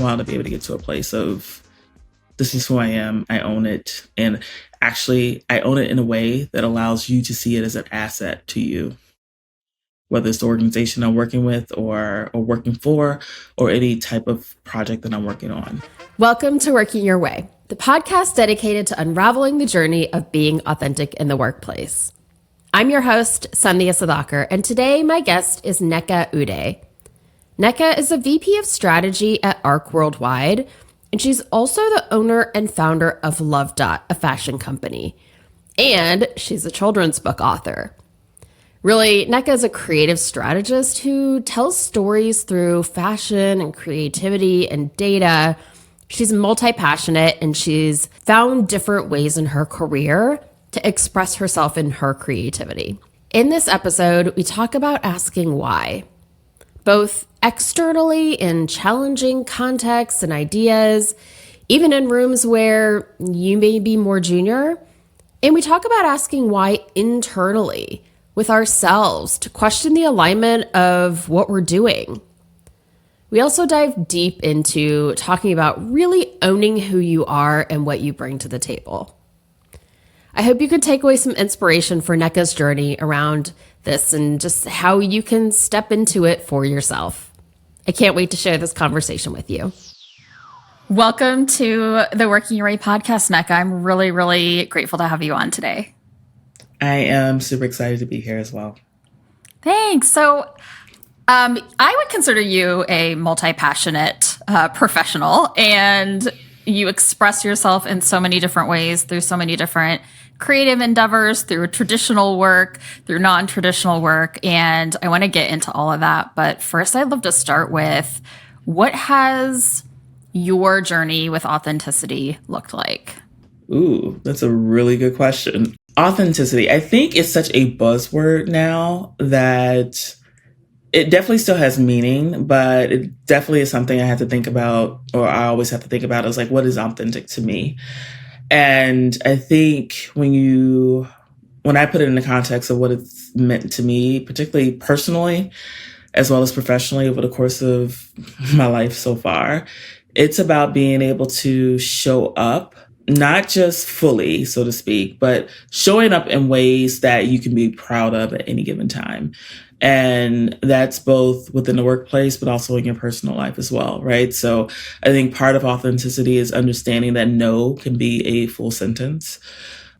while to be able to get to a place of, this is who I am, I own it. And actually, I own it in a way that allows you to see it as an asset to you, whether it's the organization I'm working with or working for, or any type of project that I'm working on. Welcome to Working Your Way, the podcast dedicated to unraveling the journey of being authentic in the workplace. I'm your host, Sandhya Sudhakar, and today my guest is Nneka Ude. Nneka is a VP of Strategy at ARC Worldwide, and she's also the owner and founder of Love Dot, a fashion company. And she's a children's book author. Really, Nneka is a creative strategist who tells stories through fashion and creativity and data. She's multi-passionate, and she's found different ways in her career to express herself in her creativity. In this episode, we talk about asking why, both externally in challenging contexts and ideas, even in rooms where you may be more junior. And we talk about asking why internally with ourselves to question the alignment of what we're doing. We also dive deep into talking about really owning who you are and what you bring to the table. I hope you could take away some inspiration for Nneka's journey around this and just how you can step into it for yourself. I can't wait to share this conversation with you. Welcome to the Working Your Way podcast, Nneka. I'm really, really grateful to have you on today. I am super excited to be here as well. Thanks. So I would consider you a multi-passionate professional, and you express yourself in so many different ways through so many different creative endeavors, through traditional work, through non-traditional work. And I want to get into all of that. But first, I'd love to start with, what has your journey with authenticity looked like? Ooh, that's a really good question. Authenticity, I think, is such a buzzword now that it definitely still has meaning, but it definitely is something I have to think about, or I always have to think about, is like, what is authentic to me? And I think when I put it in the context of what it's meant to me, particularly personally, as well as professionally over the course of my life so far, it's about being able to show up, not just fully, so to speak, but showing up in ways that you can be proud of at any given time. And that's both within the workplace, but also in your personal life as well, right? So I think part of authenticity is understanding that no can be a full sentence,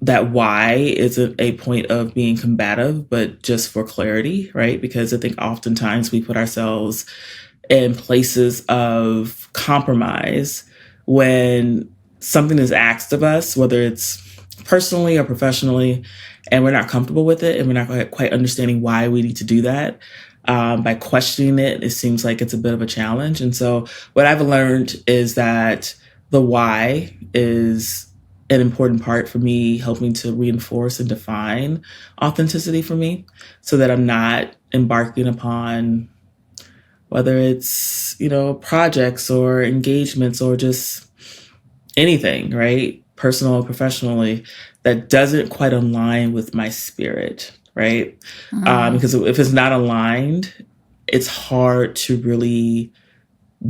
that why isn't a point of being combative, but just for clarity, right? Because I think oftentimes we put ourselves in places of compromise when something is asked of us, whether it's personally or professionally, and we're not comfortable with it, and we're not quite understanding why we need to do that. By questioning it, it seems like it's a bit of a challenge. And so what I've learned is that the why is an important part for me, helping to reinforce and define authenticity for me, so that I'm not embarking upon, whether it's, projects or engagements or just anything, right? Personal or professionally, that doesn't quite align with my spirit, right? Because if it's not aligned, it's hard to really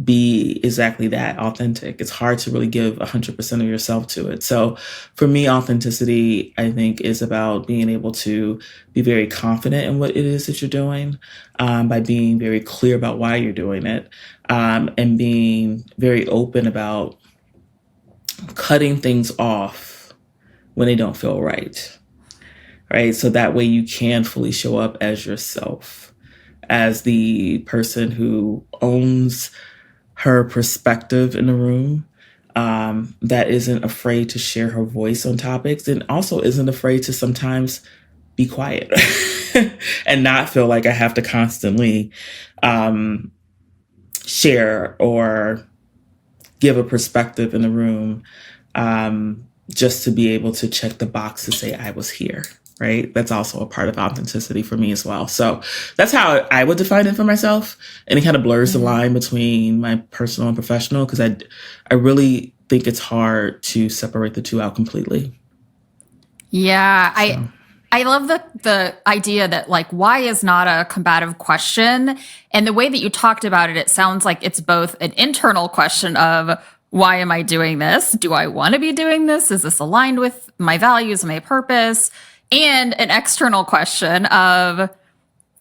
be exactly that, authentic. It's hard to really give 100% of yourself to it. So for me, authenticity, I think, is about being able to be very confident in what it is that you're doing, by being very clear about why you're doing it, and being very open about cutting things off when they don't feel right, right? So that way you can fully show up as yourself, as the person who owns her perspective in the room, that isn't afraid to share her voice on topics, and also isn't afraid to sometimes be quiet and not feel like I have to constantly share or give a perspective in the room, just to be able to check the box to say I was here, right? That's also a part of authenticity for me as well. So that's how I would define it for myself. And it kind of blurs the line between my personal and professional, because I really think it's hard to separate the two out completely. Yeah, So. I I love the idea that like why is not a combative question. And the way that you talked about it, it sounds like it's both an internal question of why am I doing this? Do I want to be doing this? Is this aligned with my values, my purpose? And an external question of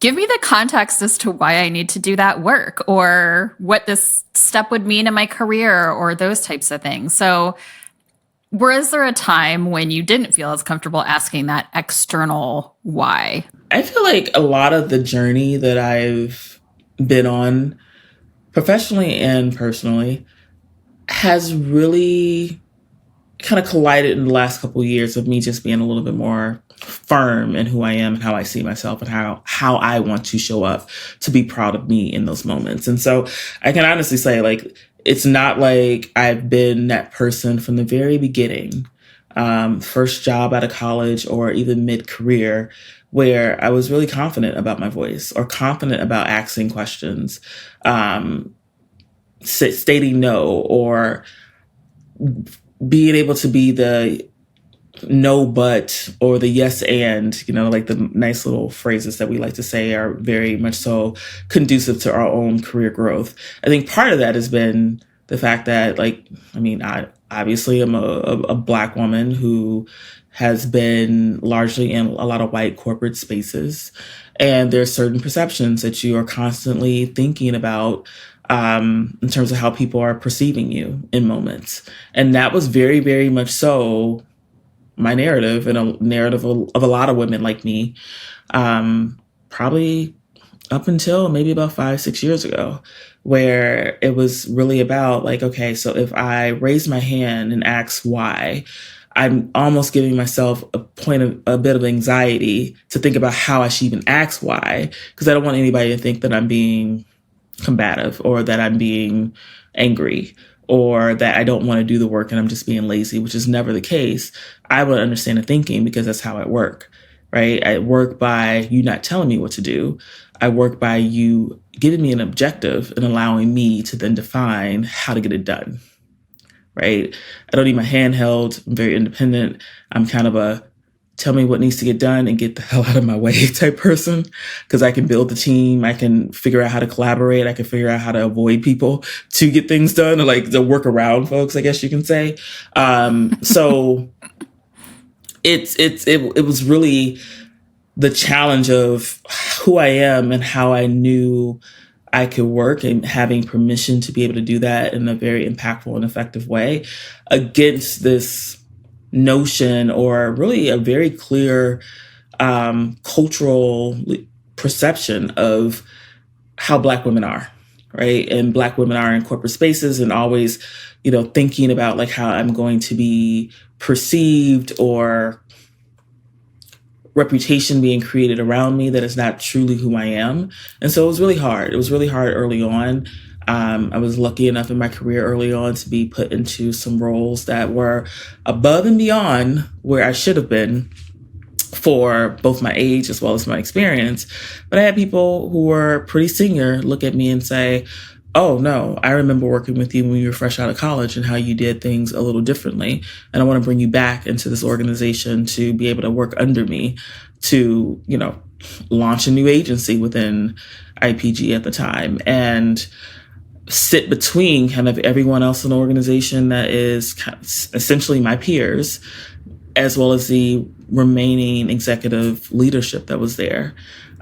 give me the context as to why I need to do that work or what this step would mean in my career or those types of things. So was there a time when you didn't feel as comfortable asking that external why? I feel like a lot of the journey that I've been on, professionally and personally, has really kind of collided in the last couple of years of me just being a little bit more firm in who I am and how I see myself and how I want to show up to be proud of me in those moments. And so I can honestly say, like, it's not like I've been that person from the very beginning, first job out of college or even mid-career, where I was really confident about my voice or confident about asking questions, stating no, or being able to be the no but or the yes and, like the nice little phrases that we like to say are very much so conducive to our own career growth. I think part of that has been the fact that, I obviously am a Black woman who has been largely in a lot of white corporate spaces. And there's certain perceptions that you are constantly thinking about in terms of how people are perceiving you in moments. And that was very, very much so my narrative and a narrative of a lot of women like me, probably up until maybe about 5-6 years ago, where it was really about like, okay, so if I raise my hand and ask why, I'm almost giving myself a bit of anxiety to think about how I should even ask why, because I don't want anybody to think that I'm being combative or that I'm being angry or that I don't want to do the work and I'm just being lazy, which is never the case. I would understand the thinking because that's how I work, right? I work by you not telling me what to do. I work by you giving me an objective and allowing me to then define how to get it done, right? I don't need my hand held. I'm very independent. I'm kind of a tell me what needs to get done and get the hell out of my way type person, because I can build the team. I can figure out how to collaborate. I can figure out how to avoid people to get things done, or like to work around folks, I guess you can say. So it was really the challenge of who I am and how I knew I could work and having permission to be able to do that in a very impactful and effective way against this notion or really a very clear cultural perception of how Black women are, right? And Black women are in corporate spaces and always, thinking about like how I'm going to be perceived or reputation being created around me that is not truly who I am. And so it was really hard. It was really hard early on. I was lucky enough in my career early on to be put into some roles that were above and beyond where I should have been for both my age as well as my experience. But I had people who were pretty senior look at me and say, oh, no, I remember working with you when you were fresh out of college and how you did things a little differently. And I want to bring you back into this organization to be able to work under me to, launch a new agency within IPG at the time and sit between kind of everyone else in the organization that is essentially my peers, as well as the remaining executive leadership that was there.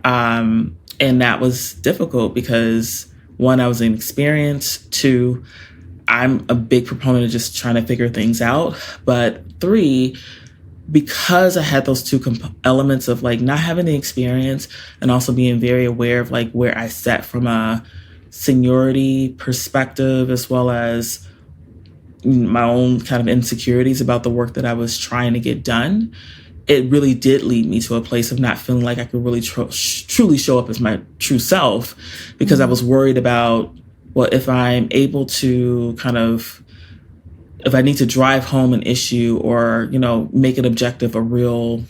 And that was difficult because, one, I was inexperienced. 2, I'm a big proponent of just trying to figure things out. But 3, because I had those two elements of like not having the experience and also being very aware of like where I sat from a seniority perspective, as well as my own kind of insecurities about the work that I was trying to get done, it really did lead me to a place of not feeling like I could really truly show up as my true self, because I was worried about, well, if I'm able to if I need to drive home an issue or, make an objective a real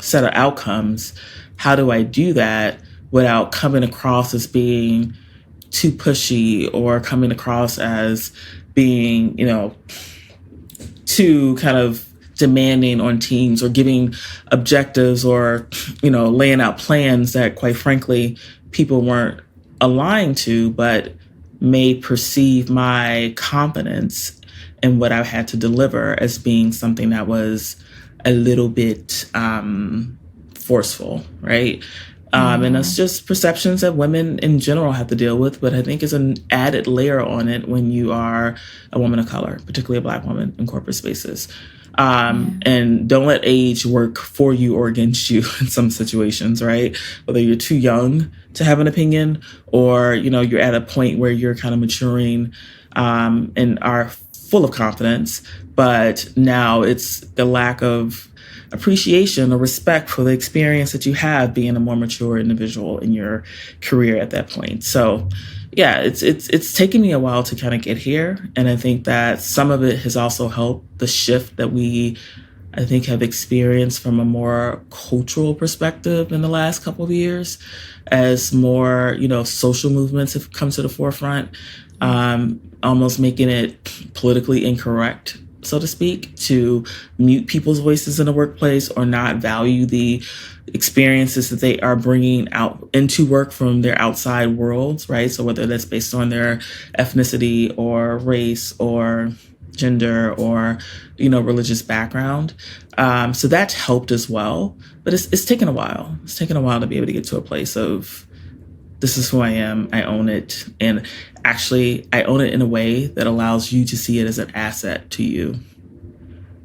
set of outcomes, how do I do that without coming across as being too pushy or coming across as being, too kind of demanding on teams or giving objectives or, laying out plans that quite frankly, people weren't aligned to, but may perceive my confidence in what I had to deliver as being something that was a little bit forceful, right? And it's just perceptions that women in general have to deal with, but I think is an added layer on it when you are a woman of color, particularly a Black woman in corporate spaces. And don't let age work for you or against you in some situations, right? Whether you're too young to have an opinion or, you're at a point where you're kind of maturing and are full of confidence, but now it's the lack of appreciation or respect for the experience that you have being a more mature individual in your career at that point. So yeah, it's taken me a while to kind of get here. And I think that some of it has also helped the shift that I think, have experienced from a more cultural perspective in the last couple of years as more, social movements have come to the forefront, almost making it politically incorrect, so to speak, to mute people's voices in the workplace or not value the experiences that they are bringing out into work from their outside worlds, right? So whether that's based on their ethnicity or race or gender or, religious background. So that's helped as well. But it's taken a while. It's taken a while to be able to get to a place of this is who I am. I own it. And actually, I own it in a way that allows you to see it as an asset to you,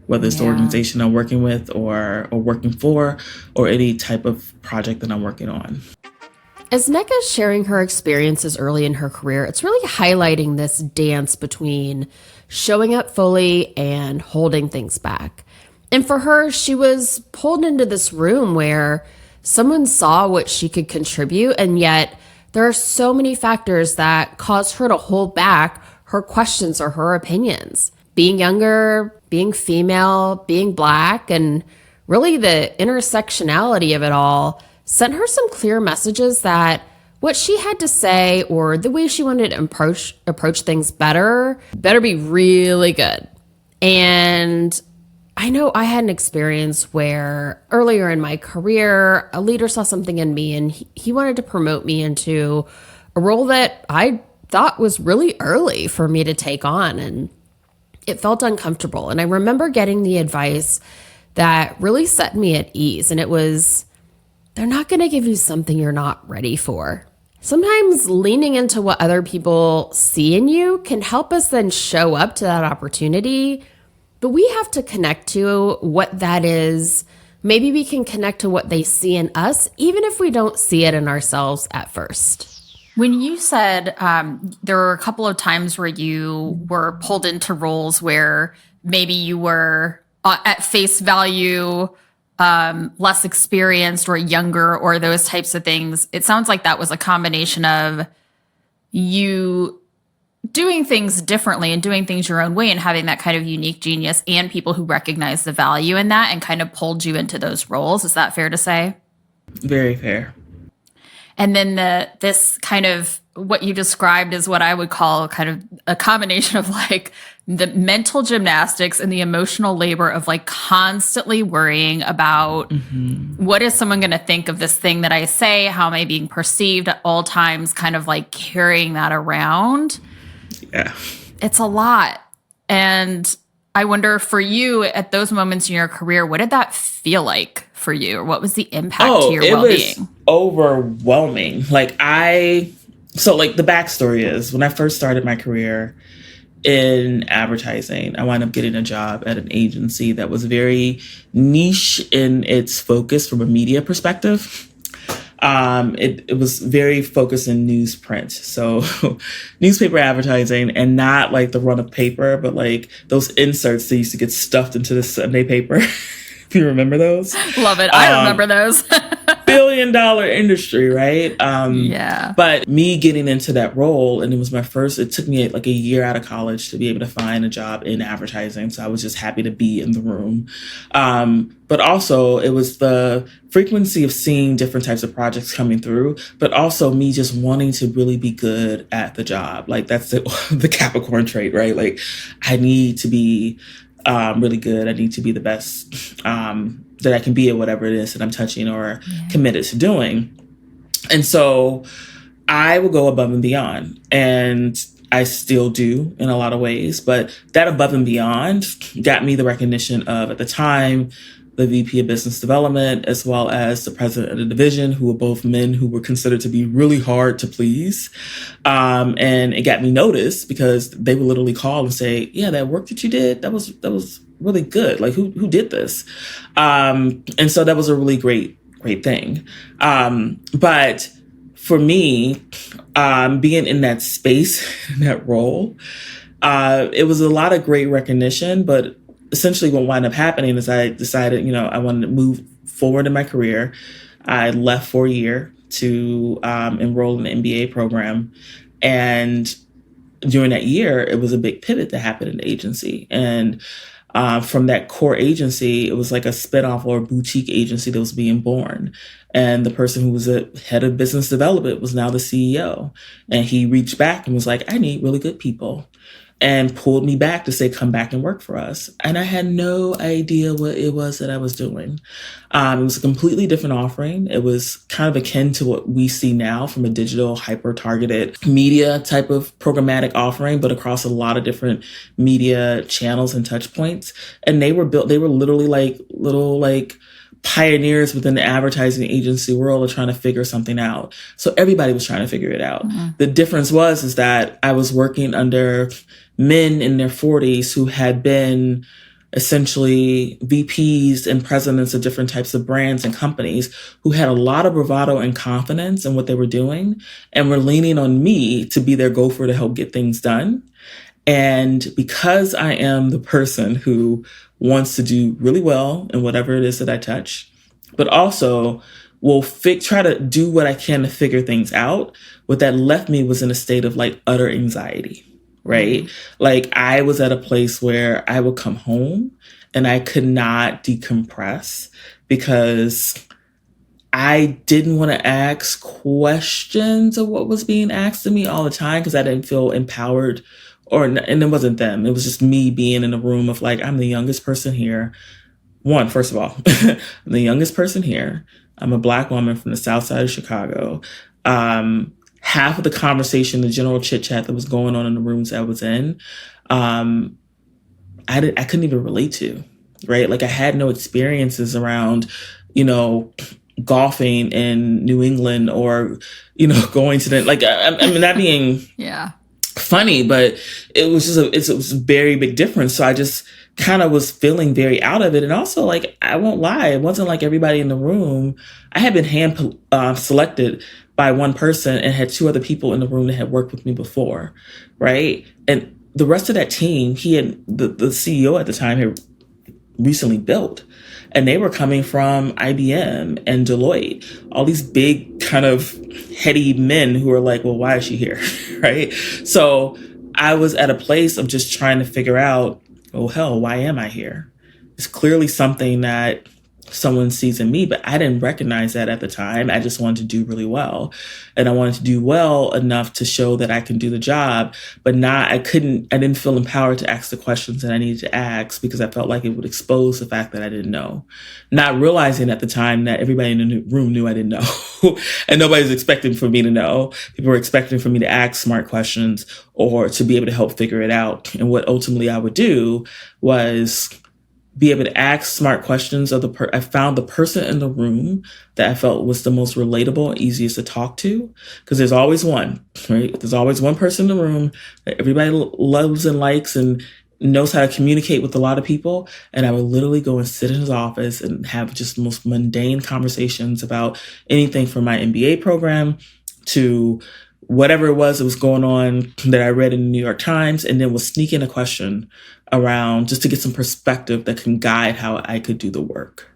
whether it's the organization I'm working with or working for or any type of project that I'm working on. As Nneka's sharing her experiences early in her career, it's really highlighting this dance between showing up fully and holding things back. And for her, she was pulled into this room where someone saw what she could contribute, and yet there are so many factors that cause her to hold back her questions or her opinions. Being younger, being female, being Black, and really the intersectionality of it all sent her some clear messages that what she had to say or the way she wanted to approach things better be really good. And I know I had an experience where earlier in my career, a leader saw something in me and he wanted to promote me into a role that I thought was really early for me to take on. And it felt uncomfortable. And I remember getting the advice that really set me at ease. And it was, they're not going to give you something you're not ready for. Sometimes leaning into what other people see in you can help us then show up to that opportunity. But we have to connect to what that is. Maybe we can connect to what they see in us, even if we don't see it in ourselves at first. When you said there were a couple of times where you were pulled into roles where maybe you were at face value less experienced or younger or those types of things, it sounds like that was a combination of you doing things differently and doing things your own way and having that kind of unique genius and people who recognize the value in that and kind of pulled you into those roles. Is that fair to say? Very fair. And then this kind of what you described is what I would call kind of a combination of like the mental gymnastics and the emotional labor of like constantly worrying about what is someone going to think of this thing that I say? How am I being perceived at all times? Kind of like carrying that around. Yeah. It's a lot. And I wonder for you at those moments in your career, what did that feel like for you? Or what was the impact to your well-being? It was overwhelming. So the backstory is when I first started my career in advertising, I wound up getting a job at an agency that was very niche in its focus from a media perspective. It was very focused in newsprint. So newspaper advertising, and not like the run of paper, but like those inserts that used to get stuffed into the Sunday paper. If you remember those. Love it. I remember those. Billion-dollar industry, right? Yeah. But me getting into that role, and it took me like a year out of college to be able to find a job in advertising. So I was just happy to be in the room. But also it was the frequency of seeing different types of projects coming through, but also me just wanting to really be good at the job. Like that's the Capricorn trait, right? Like I need to be really good. I need to be the best that I can be at whatever it is that I'm touching or committed to doing. And so I will go above and beyond. And I still do in a lot of ways. But that above and beyond got me the recognition of, at the time, the VP of Business Development, as well as the president of the division, who were both men who were considered to be really hard to please. And it got me noticed because they would literally call and say, yeah, that work that you did, that was really good. Like, who did this? And so that was a really great thing. But for me, being in that space, in that role, it was a lot of great recognition, but essentially what wound up happening is I decided, I wanted to move forward in my career. I left for a year to enroll in the MBA program. And during that year, it was a big pivot that happened in the agency. And from that core agency, it was like a spinoff or a boutique agency that was being born. And the person who was the head of business development was now the CEO. And he reached back and was like, I need really good people. And pulled me back to say, come back and work for us. And I had no idea what it was that I was doing. It was a completely different offering. It was kind of akin to what we see now from a digital hyper-targeted media type of programmatic offering, but across a lot of different media channels and touch points. And they were literally like little pioneers within the advertising agency world are trying to figure something out. So everybody was trying to figure it out. Mm-hmm. The difference is that I was working under men in their 40s who had been essentially VPs and presidents of different types of brands and companies who had a lot of bravado and confidence in what they were doing and were leaning on me to be their gopher to help get things done. And because I am the person who wants to do really well in whatever it is that I touch, but also will try to do what I can to figure things out, what that left me was in a state of like utter anxiety, right? Mm-hmm. Like I was at a place where I would come home and I could not decompress because I didn't want to ask questions of what was being asked of me all the time because I didn't feel empowered. And it wasn't them. It was just me being in a room of like, I'm the youngest person here. First of all, I'm the youngest person here. I'm a Black woman from the South Side of Chicago. Half of the conversation, the general chit chat that was going on in the rooms I was in, I couldn't even relate to, right? Like I had no experiences around, golfing in New England or, going to I mean, that being funny, but it was just it was a very big difference. So I just kind of was feeling very out of it. And also, like, I won't lie, it wasn't like everybody in the room. I had been hand selected by one person and had two other people in the room that had worked with me before, right? And the rest of that team, the CEO at the time had recently built. And they were coming from IBM and Deloitte, all these big kind of heady men who were like, well, why is she here? Right? So I was at a place of just trying to figure out, oh, hell, why am I here? It's clearly something that someone sees in me, but I didn't recognize that at the time. I just wanted to do really well. And I wanted to do well enough to show that I can do the job, but I didn't feel empowered to ask the questions that I needed to ask because I felt like it would expose the fact that I didn't know. Not realizing at the time that everybody in the room knew I didn't know. And nobody's expecting for me to know. People were expecting for me to ask smart questions or to be able to help figure it out. And what ultimately I would do was be able to ask smart questions of I found the person in the room that I felt was the most relatable and easiest to talk to. Because there's always one, right? There's always one person in the room that everybody loves and likes and knows how to communicate with a lot of people. And I would literally go and sit in his office and have just the most mundane conversations about anything from my MBA program to whatever it was that was going on that I read in the New York Times, and then we'll sneak in a question around just to get some perspective that can guide how I could do the work,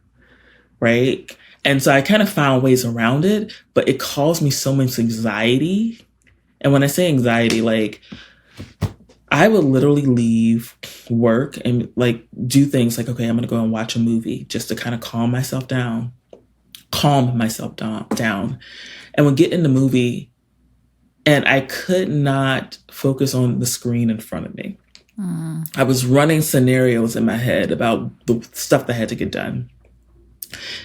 right? And so I kind of found ways around it, but it caused me so much anxiety. And when I say anxiety, like I would literally leave work and like do things like, okay, I'm going to go and watch a movie just to kind of calm myself down. And would get in the movie and I could not focus on the screen in front of me. I was running scenarios in my head about the stuff that had to get done.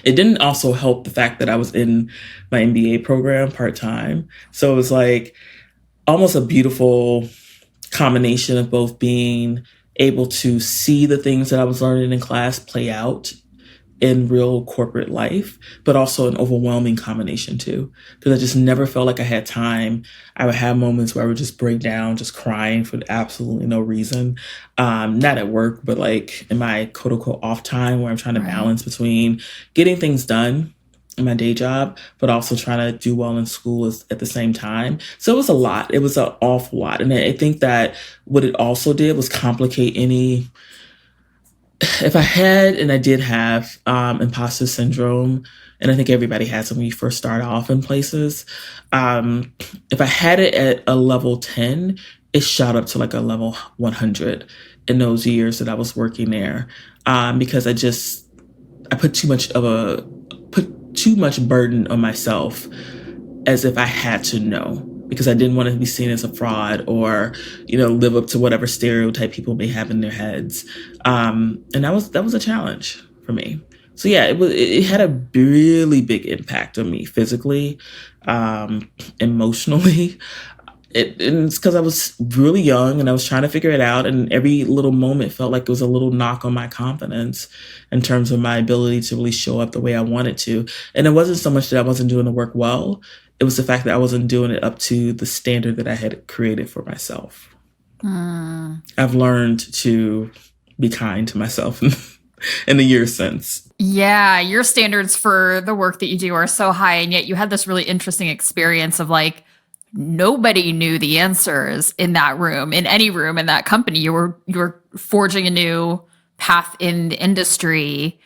It didn't also help the fact that I was in my MBA program part-time. So it was like almost a beautiful combination of both being able to see the things that I was learning in class play out in real corporate life, but also an overwhelming combination too, because I just never felt like I had time. I would have moments where I would just break down, just crying for absolutely no reason. Not at work, but like in my quote unquote off time where I'm trying to balance between getting things done in my day job, but also trying to do well in school at the same time. So it was a lot. It was an awful lot. And I think that what it also did was complicate any, if I had, and I did have imposter syndrome, and I think everybody has it when you first start off in places. If I had it at a level 10, it shot up to like a level 100 in those years that I was working there, because I put too much burden on myself as if I had to know, because I didn't want to be seen as a fraud or, live up to whatever stereotype people may have in their heads. And that was a challenge for me. So yeah, it had a really big impact on me physically, emotionally. It's because I was really young and I was trying to figure it out. And every little moment felt like it was a little knock on my confidence in terms of my ability to really show up the way I wanted to. And it wasn't so much that I wasn't doing the work well. It was the fact that I wasn't doing it up to the standard that I had created for myself. I've learned to be kind to myself in the years since. Yeah, your standards for the work that you do are so high, and yet you had this really interesting experience of like, nobody knew the answers in that room, in any room in that company. You were forging a new path in the industry.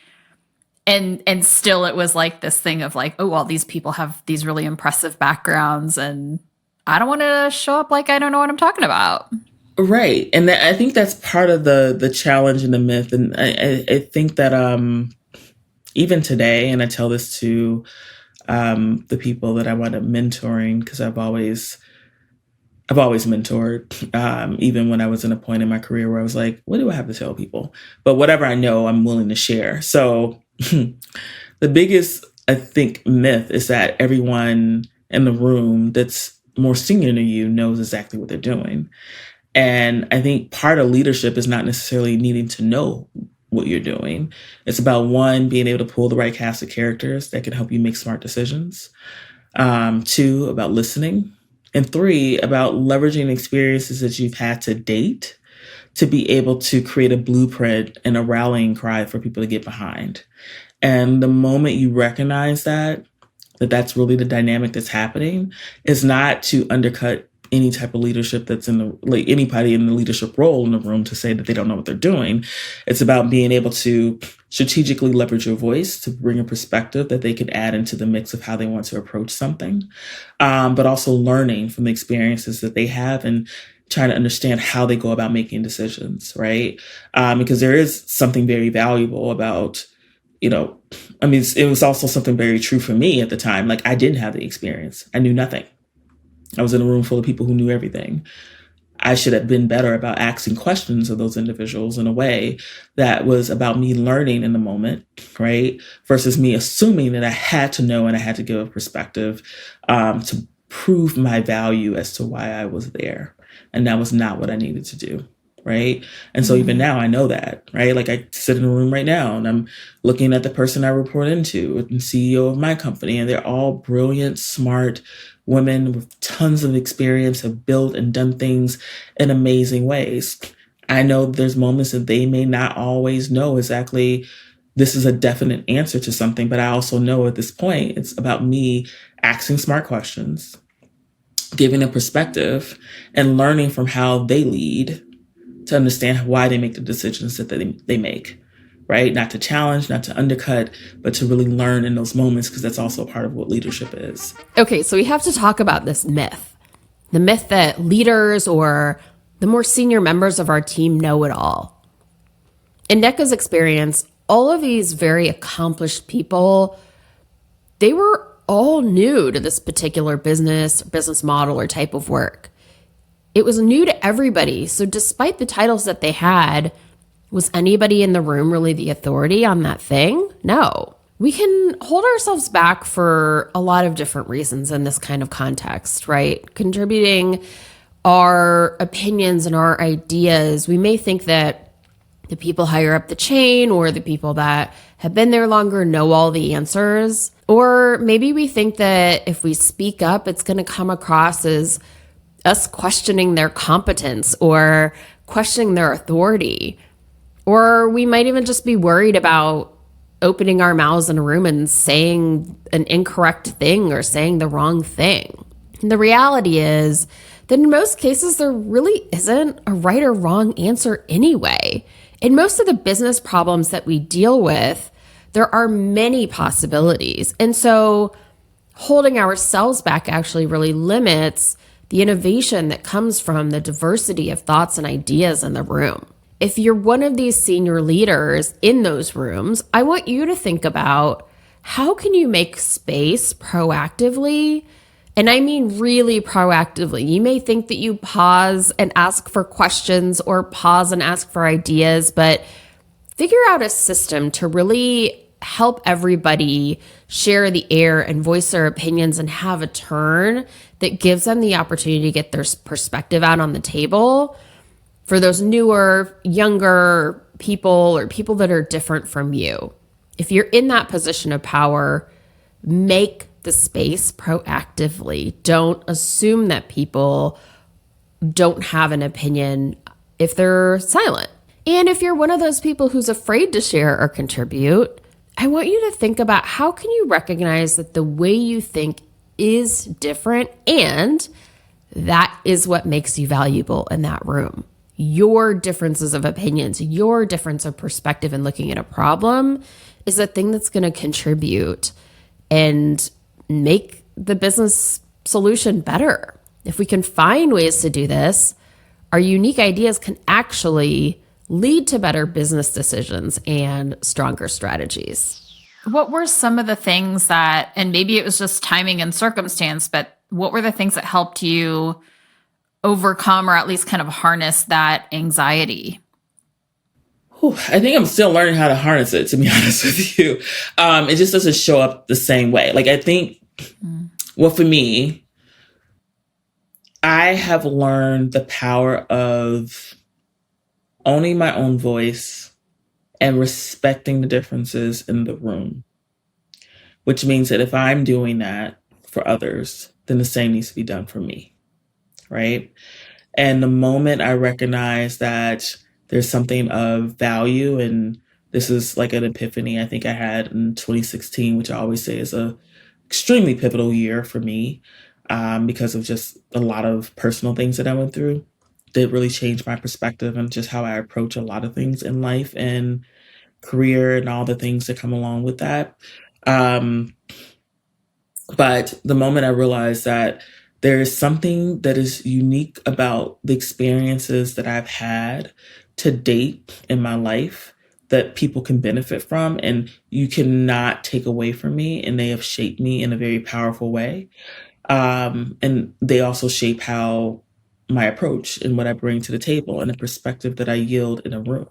And still it was like this thing of like, oh, well, these people have these really impressive backgrounds and I don't want to show up like I don't know what I'm talking about. Right. And I think that's part of the challenge and the myth. And I think that even today, and I tell this to the people that I wind up mentoring, because I've always mentored, even when I was in a point in my career where I was like, what do I have to tell people? But whatever I know, I'm willing to share. So the biggest, I think, myth is that everyone in the room that's more senior than you knows exactly what they're doing. And I think part of leadership is not necessarily needing to know what you're doing. It's about, one, being able to pull the right cast of characters that can help you make smart decisions. 2, about listening. And 3, about leveraging experiences that you've had to date to be able to create a blueprint and a rallying cry for people to get behind. And the moment you recognize that that's really the dynamic that's happening, is not to undercut any type of leadership that's anybody in the leadership role in the room to say that they don't know what they're doing. It's about being able to strategically leverage your voice to bring a perspective that they can add into the mix of how they want to approach something, but also learning from the experiences that they have and trying to understand how they go about making decisions, right? Because there is something very valuable about, it was also something very true for me at the time. Like, I didn't have the experience. I knew nothing. I was in a room full of people who knew everything. I should have been better about asking questions of those individuals in a way that was about me learning in the moment, right? Versus me assuming that I had to know and I had to give a perspective to prove my value as to why I was there. And that was not what I needed to do. Right. And so even now I know that, right? Like, I sit in a room right now and I'm looking at the person I report into, the CEO of my company, and they're all brilliant, smart women with tons of experience, have built and done things in amazing ways. I know there's moments that they may not always know exactly this is a definite answer to something, but I also know at this point it's about me asking smart questions, giving a perspective, and learning from how they lead to understand why they make the decisions that they make, right? Not to challenge, not to undercut, but to really learn in those moments, because that's also a part of what leadership is. Okay, so we have to talk about this myth. The myth that leaders or the more senior members of our team know it all. In Nneka's experience, all of these very accomplished people, they were all new to this particular business model or type of work. It was new to everybody. So despite the titles that they had, was anybody in the room really the authority on that thing? No. We can hold ourselves back for a lot of different reasons in this kind of context, right? Contributing our opinions and our ideas. We may think that the people higher up the chain or the people that have been there longer know all the answers. Or maybe we think that if we speak up, it's going to come across as us questioning their competence or questioning their authority. Or we might even just be worried about opening our mouths in a room and saying an incorrect thing or saying the wrong thing. And the reality is that in most cases, there really isn't a right or wrong answer anyway. In most of the business problems that we deal with, there are many possibilities. And so holding ourselves back actually really limits the innovation that comes from the diversity of thoughts and ideas in the room. If you're one of these senior leaders in those rooms, I want you to think about how can you make space proactively? And I mean really proactively. You may think that you pause and ask for questions or pause and ask for ideas, but figure out a system to really help everybody share the air and voice their opinions and have a turn that gives them the opportunity to get their perspective out on the table for those newer, younger people or people that are different from you. If you're in that position of power, make the space proactively. Don't assume that people don't have an opinion if they're silent. And if you're one of those people who's afraid to share or contribute, I want you to think about how can you recognize that the way you think is different and that is what makes you valuable in that room. Your differences of opinions, your difference of perspective in looking at a problem is the thing that's going to contribute and make the business solution better. If we can find ways to do this, our unique ideas can actually lead to better business decisions and stronger strategies. What were some of the things that, and maybe it was just timing and circumstance, but what were the things that helped you overcome or at least kind of harness that anxiety? I think I'm still learning how to harness it, to be honest with you. It just doesn't show up the same way. Like, I think, well, for me, I have learned the power of owning my own voice and respecting the differences in the room, which means that if I'm doing that for others, then the same needs to be done for me, right? And the moment I recognize that there's something of value, and this is like an epiphany I think I had in 2016, which I always say is a extremely pivotal year for me because of just a lot of personal things that I went through that really changed my perspective and just how I approach a lot of things in life and career and all the things that come along with that. But the moment I realized that there is something that is unique about the experiences that I've had to date in my life that people can benefit from and you cannot take away from me, and they have shaped me in a very powerful way. And they also shape how my approach and what I bring to the table and the perspective that I yield in a room.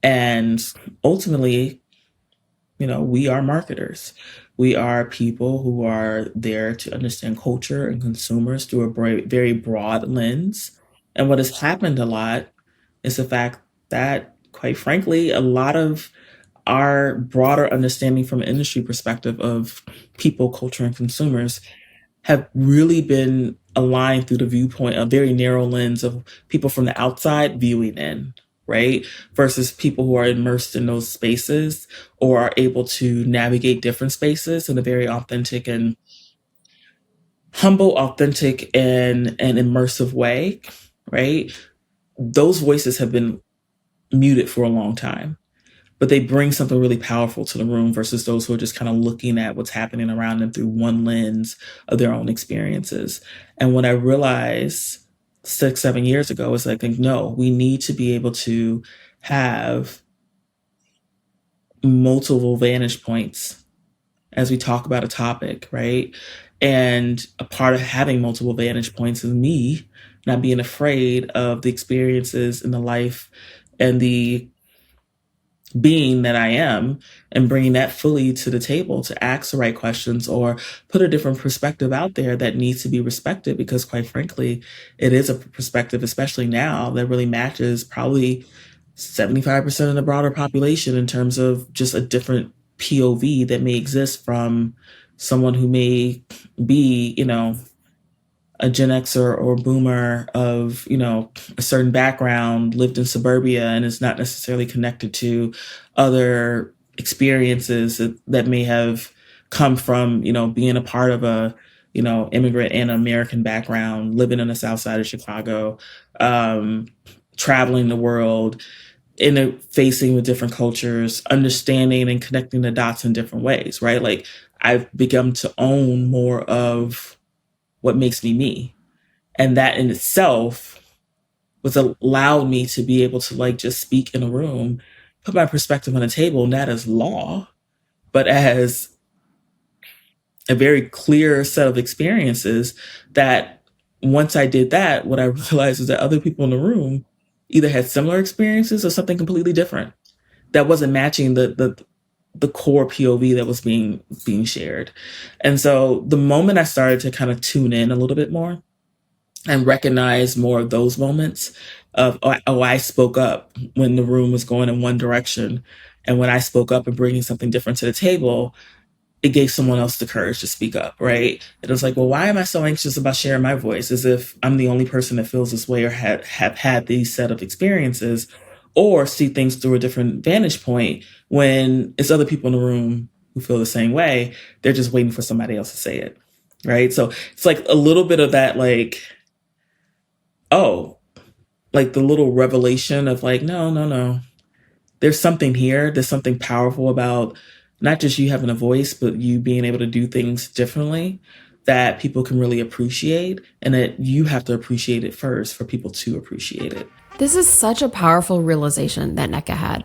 And ultimately, we are marketers. We are people who are there to understand culture and consumers through a very broad lens. And what has happened a lot is the fact that, quite frankly, a lot of our broader understanding from an industry perspective of people, culture, and consumers have really been aligned through the viewpoint, a very narrow lens of people from the outside viewing in, right? Versus people who are immersed in those spaces or are able to navigate different spaces in a very authentic and humble, authentic and immersive way, right? Those voices have been muted for a long time, but they bring something really powerful to the room versus those who are just kind of looking at what's happening around them through one lens of their own experiences. And what I realized 6-7 years ago is I think, no, we need to be able to have multiple vantage points as we talk about a topic, right? And a part of having multiple vantage points is me not being afraid of the experiences and the life and the being that I am, and bringing that fully to the table to ask the right questions or put a different perspective out there that needs to be respected, because quite frankly, it is a perspective, especially now, that really matches probably 75% of the broader population in terms of just a different POV that may exist from someone who may be, a Gen Xer or boomer of, a certain background, lived in suburbia, and is not necessarily connected to other experiences that may have come from, being a part of a, immigrant and American background, living in the South Side of Chicago, um, traveling the world, interfacing with different cultures, understanding and connecting the dots in different ways, right? Like, I've begun to own more of what makes me me. And that in itself was allowed me to be able to like just speak in a room, put my perspective on the table, not as law, but as a very clear set of experiences that once I did that, what I realized is that other people in the room either had similar experiences or something completely different that wasn't matching the core POV that was being shared. And so the moment I started to kind of tune in a little bit more and recognize more of those moments of, oh, I spoke up when the room was going in one direction. And when I spoke up and bringing something different to the table, it gave someone else the courage to speak up, right? It was like, well, why am I so anxious about sharing my voice? As if I'm the only person that feels this way or have had these set of experiences or see things through a different vantage point, when it's other people in the room who feel the same way. They're just waiting for somebody else to say it, right? So it's like a little bit of that, like, oh, like the little revelation of like, no, no, no. There's something here. There's something powerful about not just you having a voice, but you being able to do things differently that people can really appreciate, and that you have to appreciate it first for people to appreciate it. This is such a powerful realization that Nneka had.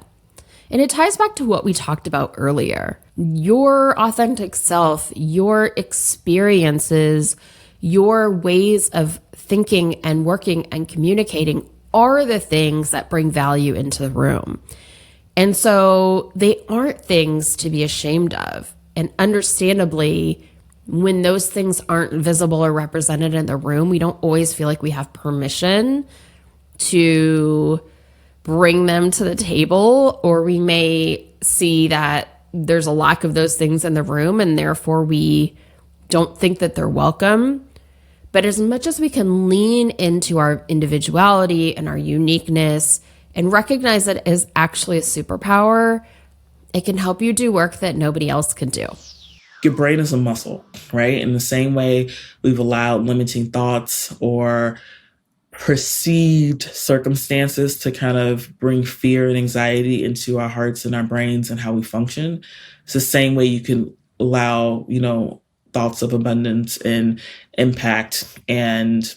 And it ties back to what we talked about earlier. Your authentic self, your experiences, your ways of thinking and working and communicating are the things that bring value into the room. And so they aren't things to be ashamed of. And understandably, when those things aren't visible or represented in the room, we don't always feel like we have permission to bring them to the table, or we may see that there's a lack of those things in the room and therefore we don't think that they're welcome. But as much as we can lean into our individuality and our uniqueness and recognize that it is actually a superpower, it can help you do work that nobody else can do. Your brain is a muscle, right? In the same way we've allowed limiting thoughts or perceived circumstances to kind of bring fear and anxiety into our hearts and our brains and how we function. It's the same way you can allow, thoughts of abundance and impact and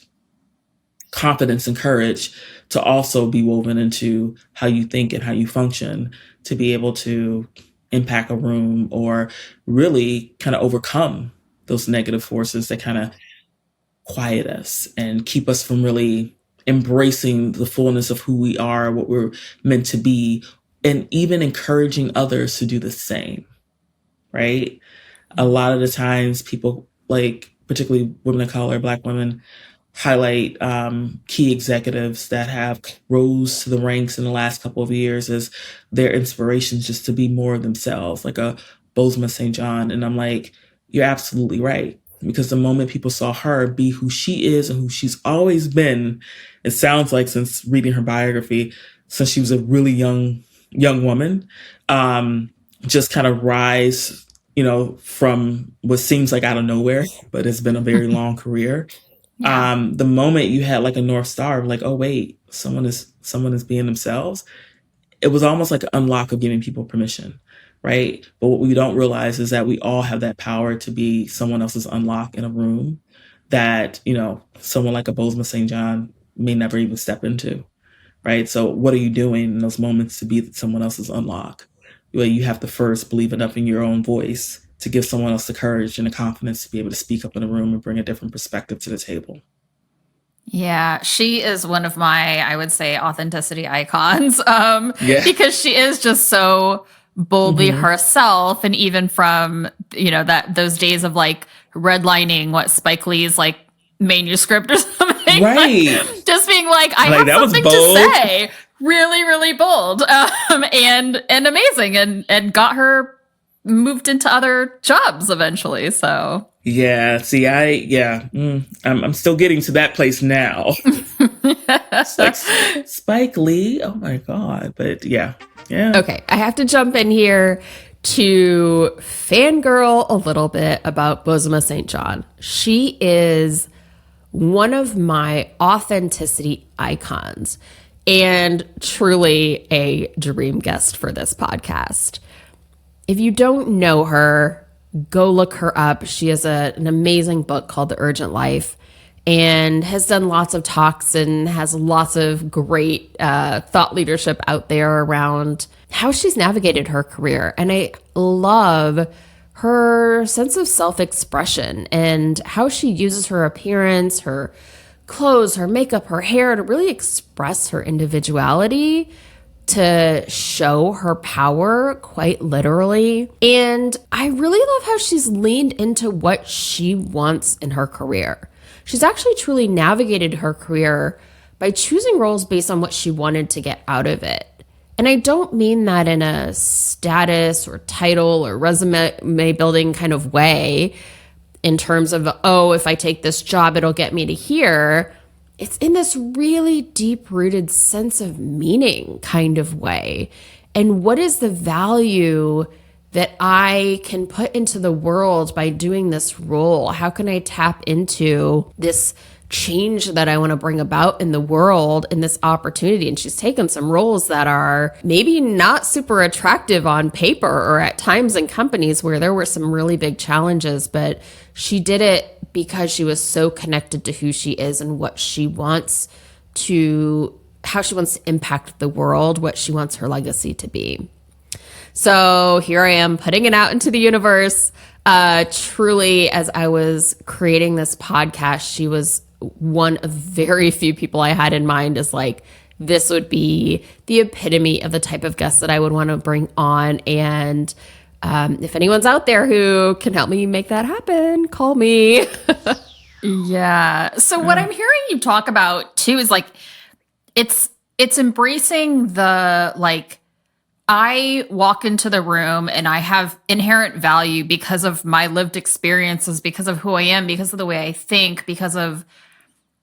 confidence and courage to also be woven into how you think and how you function, to be able to impact a room or really kind of overcome those negative forces that kind of quiet us and keep us from really embracing the fullness of who we are, what we're meant to be, and even encouraging others to do the same, right? A lot of the times people, like particularly women of color, Black women, highlight key executives that have rose to the ranks in the last couple of years as their inspirations just to be more of themselves, like a Bozeman St. John. And I'm like, you're absolutely right. Because the moment people saw her be who she is and who she's always been, it sounds like since reading her biography, since she was a really young woman, just kind of rise, from what seems like out of nowhere, but it's been a very long career. Yeah. The moment you had like a North Star of like, oh wait, someone is being themselves, it was almost like an unlock of giving people permission, right? But what we don't realize is that we all have that power to be someone else's unlock in a room that, someone like a Bozeman St. John may never even step into, right? So what are you doing in those moments to be someone else's unlock? Well, you have to first believe enough in your own voice to give someone else the courage and the confidence to be able to speak up in a room and bring a different perspective to the table. Yeah, she is one of my, I would say, authenticity icons. Yeah. Because she is just so boldly herself, and even from those days of like redlining what Spike Lee's like manuscript or something, Right? like, just being like, I Like, have that was something to bold. say, really, really bold, and amazing, and got her moved into other jobs eventually. So Yeah. See, I'm still getting to that place now. It's like Spike Lee. Oh my God. But yeah. Okay, I have to jump in here to fangirl a little bit about Bozoma St. John. She is one of my authenticity icons and truly a dream guest for this podcast. If you don't know her, go look her up. She has an amazing book called The Urgent Life and has done lots of talks and has lots of great thought leadership out there around how she's navigated her career. And I love her sense of self-expression and how she uses her appearance, her clothes, her makeup, her hair to really express her individuality, to show her power quite literally. And I really love how she's leaned into what she wants in her career. She's actually truly navigated her career by choosing roles based on what she wanted to get out of it. And I don't mean that in a status or title or resume building kind of way in terms of, oh, if I take this job, it'll get me to here. It's in this really deep-rooted sense of meaning kind of way. And what is the value that I can put into the world by doing this role? How can I tap into this change that I want to bring about in the world in this opportunity? And she's taken some roles that are maybe not super attractive on paper or at times in companies where there were some really big challenges, but she did it because she was so connected to who she is and what she wants to, how she wants to impact the world, what she wants her legacy to be. So here I am putting it out into the universe. Truly, as I was creating this podcast, she was one of very few people I had in mind as like, this would be the epitome of the type of guest that I would want to bring on. And if anyone's out there who can help me make that happen, call me. yeah. So what I'm hearing you talk about too is like, it's embracing the like, I walk into the room and I have inherent value because of my lived experiences, because of who I am, because of the way I think, because of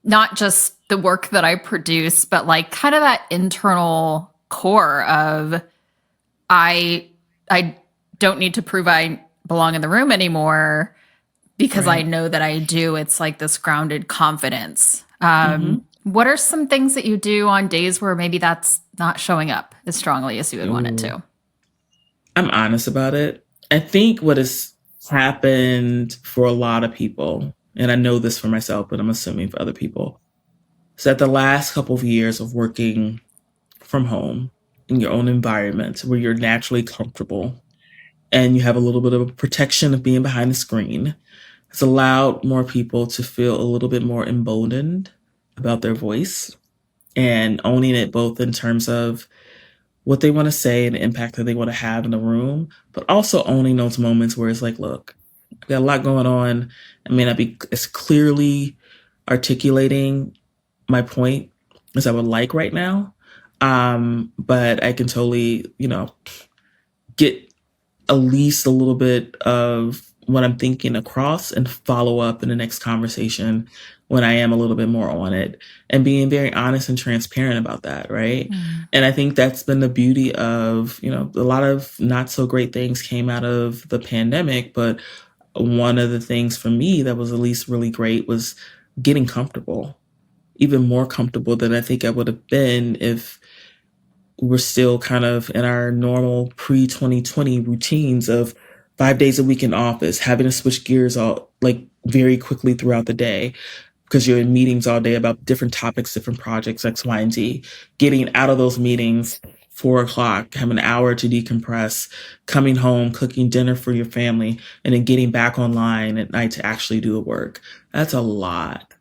not just the work that I produce, but like kind of that internal core of I don't need to prove I belong in the room anymore because I know that I do. It's like this grounded confidence. What are some things that you do on days where maybe that's not showing up as strongly as you would want it to? I'm honest about it. I think what has happened for a lot of people, and I know this for myself, but I'm assuming for other people, is that the last couple of years of working from home in your own environment where you're naturally comfortable and you have a little bit of protection of being behind the screen has allowed more people to feel a little bit more emboldened about their voice and owning it both in terms of what they want to say and the impact that they want to have in the room, but also owning those moments where it's like, look, I've got a lot going on. I may not be as clearly articulating my point as I would like right now. But I can totally, get at least a little bit of what I'm thinking across and follow up in the next conversation when I am a little bit more on it and being very honest and transparent about that. Right. And I think that's been the beauty of, a lot of not so great things came out of the pandemic. But one of the things for me that was at least really great was getting comfortable, even more comfortable than I think I would have been if we're still kind of in our normal pre-2020 routines of 5 days a week in office, having to switch gears all like very quickly throughout the day because you're in meetings all day about different topics, different projects, X, Y, and Z, getting out of those meetings 4 o'clock, have an hour to decompress, coming home, cooking dinner for your family, and then getting back online at night to actually do the work. That's a lot.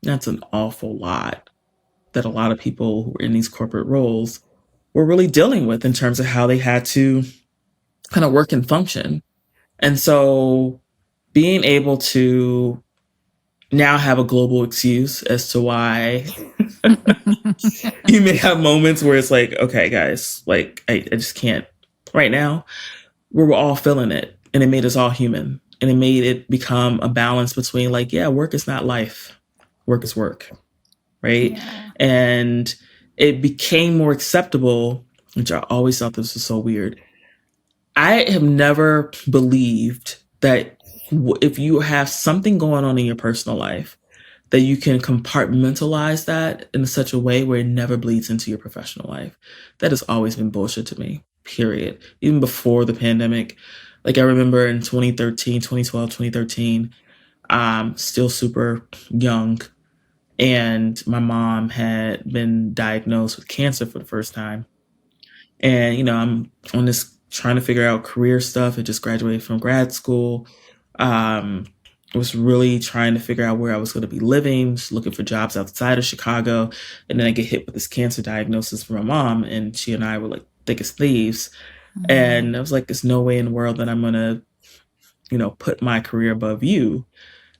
That's an awful lot that a lot of people who are in these corporate roles were really dealing with in terms of how they had to kind of work and function. And so being able to now have a global excuse as to why you may have moments where it's like, okay, guys, like I just can't right now. We're all feeling it, and it made us all human, and it made it become a balance between like, yeah, work is not life, work is work, right? Yeah. And it became more acceptable, which I always thought this was so weird. I have never believed that if you have something going on in your personal life, that you can compartmentalize that in such a way where it never bleeds into your professional life. That has always been bullshit to me, period. Even before the pandemic. Like I remember in 2013, 2012, 2013, still super young. And my mom had been diagnosed with cancer for the first time. And, I'm on this trying to figure out career stuff. I just graduated from grad school. I was really trying to figure out where I was going to be living, just looking for jobs outside of Chicago. And then I get hit with this cancer diagnosis from my mom, and she and I were like thick as thieves. And I was like, there's no way in the world that I'm going to, put my career above you.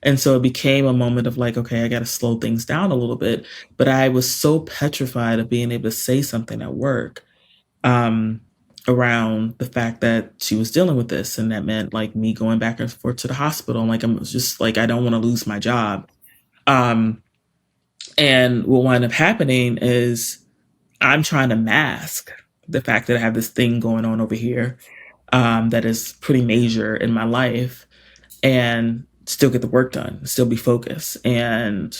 And so it became a moment of like, okay, I got to slow things down a little bit. But I was so petrified of being able to say something at work around the fact that she was dealing with this. And that meant like me going back and forth to the hospital. Like, I'm just like, I don't want to lose my job. And what wound up happening is I'm trying to mask the fact that I have this thing going on over here that is pretty major in my life, and still get the work done, still be focused. And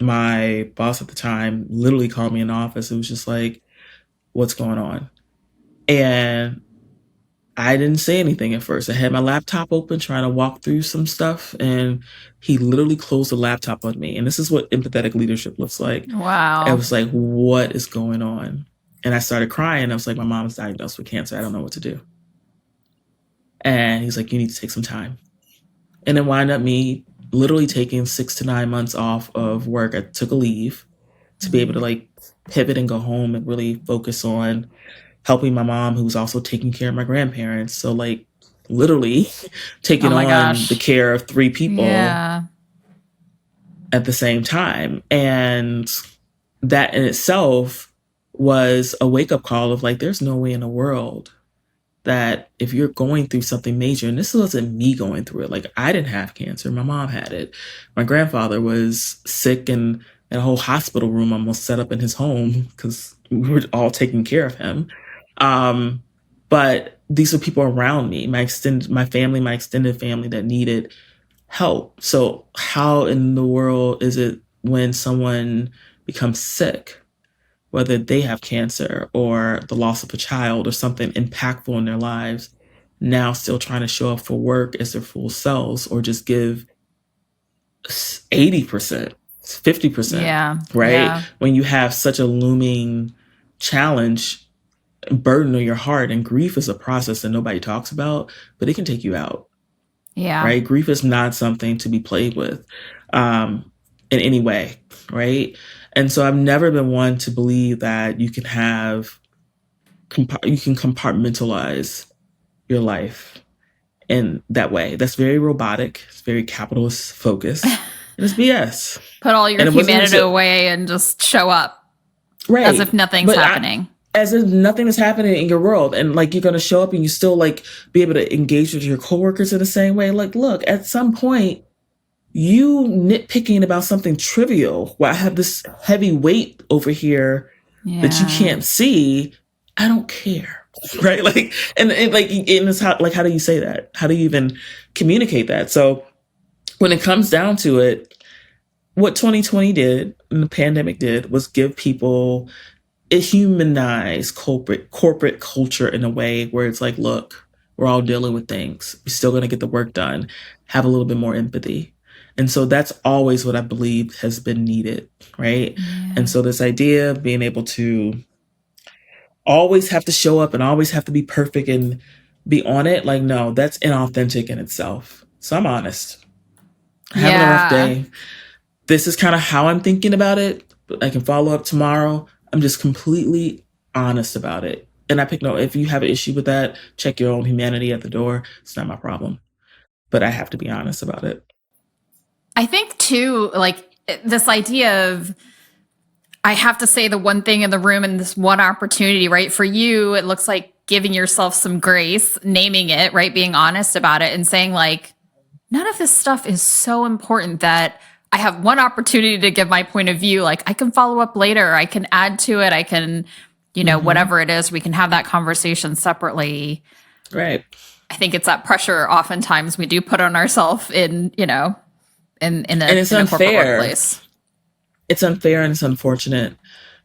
my boss at the time literally called me in the office. It was just like, what's going on? And I didn't say anything at first. I had my laptop open trying to walk through some stuff, and he literally closed the laptop on me. And this is what empathetic leadership looks like. I Wow. was like, what is going on? And I started crying. I was like, my mom's diagnosed with cancer. I don't know what to do. And he's like, you need to take some time. And it wound up me literally taking 6 to 9 months off of work. I took a leave to be able to like pivot and go home and really focus on helping my mom, who was also taking care of my grandparents. So like literally taking Oh my on gosh. the care of 3 people Yeah. at the same time. And that in itself was a wake-up call of like, there's no way in the world that if you're going through something major, and this wasn't me going through it, like I didn't have cancer, my mom had it. My grandfather was sick and a whole hospital room almost set up in his home because we were all taking care of him. But these were people around me, my family, my extended family that needed help. So how in the world is it when someone becomes sick, whether they have cancer or the loss of a child or something impactful in their lives, now still trying to show up for work as their full selves or just give 80%, 50%, Yeah. right? Yeah. When you have such a looming challenge, burden on your heart, and grief is a process that nobody talks about, but it can take you out, Yeah. right? Grief is not something to be played with in any way, right? And so I've never been one to believe that you can compartmentalize your life in that way. That's very robotic. It's very capitalist focused. And it's BS. Put all your And it wasn't humanity until- away and just show up Right. as if nothing's But happening. as if nothing is happening in your world, and like you're going to show up and you still like be able to engage with your coworkers in the same way. Like, look, at some point, you nitpicking about something trivial. Well, I have this heavy weight over here that you can't see. I don't care, right? Like, and like, in this, how do you say that? How do you even communicate that? So, when it comes down to it, what 2020 did and the pandemic did was give people it humanized corporate culture in a way where it's like, look, we're all dealing with things. We're still going to get the work done. Have a little bit more empathy. And so that's always what I believe has been needed, right? Yeah. And so this idea of being able to always have to show up and always have to be perfect and be on it. Like, no, that's inauthentic in itself. So I'm honest. Having a rough Yeah. day. This is kind of how I'm thinking about it. I can follow up tomorrow. I'm just completely honest about it. And I pick no, if you have an issue with that, check your own humanity at the door. It's not my problem. But I have to be honest about it. I think too, like this idea of I have to say the one thing in the room in this one opportunity, right? For you, it looks like giving yourself some grace, naming it, right? Being honest about it and saying like, none of this stuff is so important that I have one opportunity to give my point of view. Like I can follow up later. I can add to it. I can, whatever it is, we can have that conversation separately. Right. I think it's that pressure oftentimes we do put on ourselves in a corporate workplace. It's unfair and it's unfortunate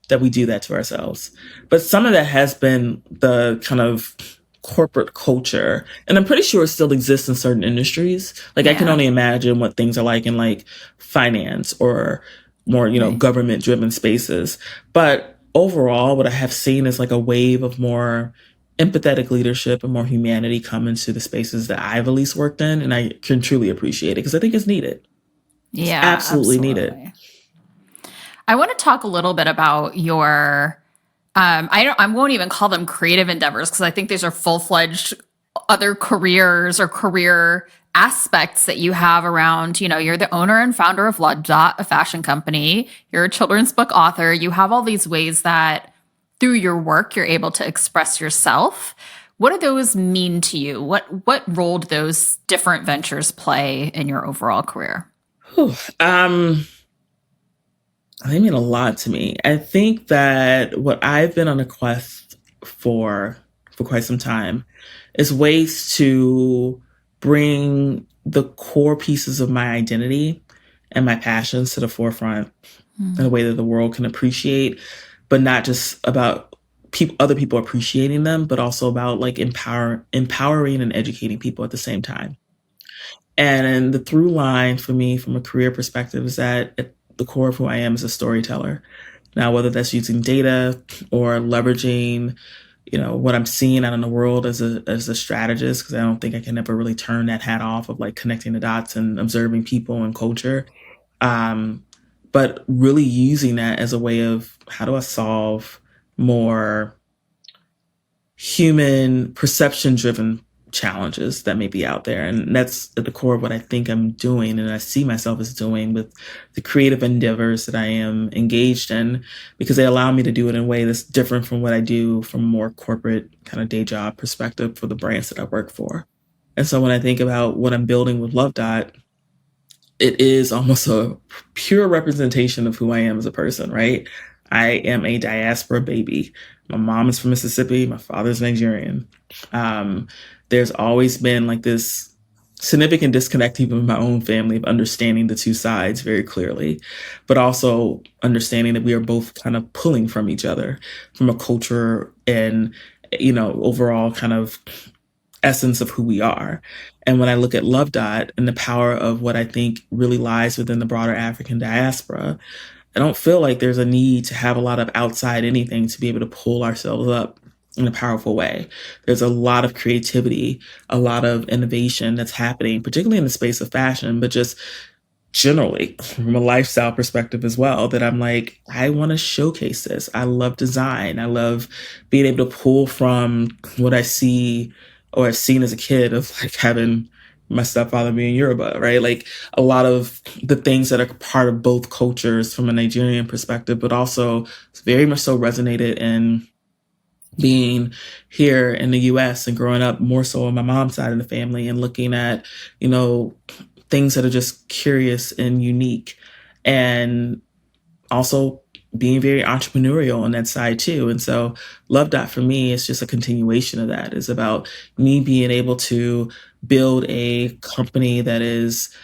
that we do that to ourselves. But some of that has been the kind of corporate culture. And I'm pretty sure it still exists in certain industries. Like I can only imagine what things are like in like finance or more, government driven spaces. But overall, what I have seen is like a wave of more empathetic leadership and more humanity come into the spaces that I've at least worked in. And I can truly appreciate it because I think it's needed. Yeah, it's absolutely needed. I want to talk a little bit about your, I won't even call them creative endeavors because I think these are full-fledged other careers or career aspects that you have around, you're the owner and founder of Love Dot, a fashion company. You're a children's book author. You have all these ways that through your work, you're able to express yourself. What do those mean to you? What role do those different ventures play in your overall career? They mean a lot to me. I think that what I've been on a quest for quite some time is ways to bring the core pieces of my identity and my passions to the forefront in a way that the world can appreciate, but not just about other people appreciating them, but also about like empowering and educating people at the same time. And the through line for me from a career perspective is that at the core of who I am is a storyteller. Now, whether that's using data or leveraging, what I'm seeing out in the world as a strategist, because I don't think I can ever really turn that hat off of like connecting the dots and observing people and culture. But really using that as a way of how do I solve more human perception driven challenges that may be out there. And that's at the core of what I think I'm doing and I see myself as doing with the creative endeavors that I am engaged in, because they allow me to do it in a way that's different from what I do from a more corporate kind of day job perspective for the brands that I work for. And so when I think about what I'm building with Love Dot, it is almost a pure representation of who I am as a person, right? I am a diaspora baby. My mom is from Mississippi. My father's Nigerian. There's always been like this significant disconnect even with my own family of understanding the two sides very clearly, but also understanding that we are both kind of pulling from each other from a culture and, overall kind of essence of who we are. And when I look at Love Dot and the power of what I think really lies within the broader African diaspora, I don't feel like there's a need to have a lot of outside anything to be able to pull ourselves up in a powerful way. There's a lot of creativity, a lot of innovation that's happening, particularly in the space of fashion, but just generally from a lifestyle perspective as well, that I'm like, I want to showcase this. I love design. I love being able to pull from what I see or I've seen as a kid of like having my stepfather being Yoruba, right? Like a lot of the things that are part of both cultures from a Nigerian perspective, but also very much so resonated in being here in the US and growing up more so on my mom's side of the family and looking at, things that are just curious and unique, and also being very entrepreneurial on that side too. And so Love Dot for me is just a continuation of that. It's about me being able to build a company that is,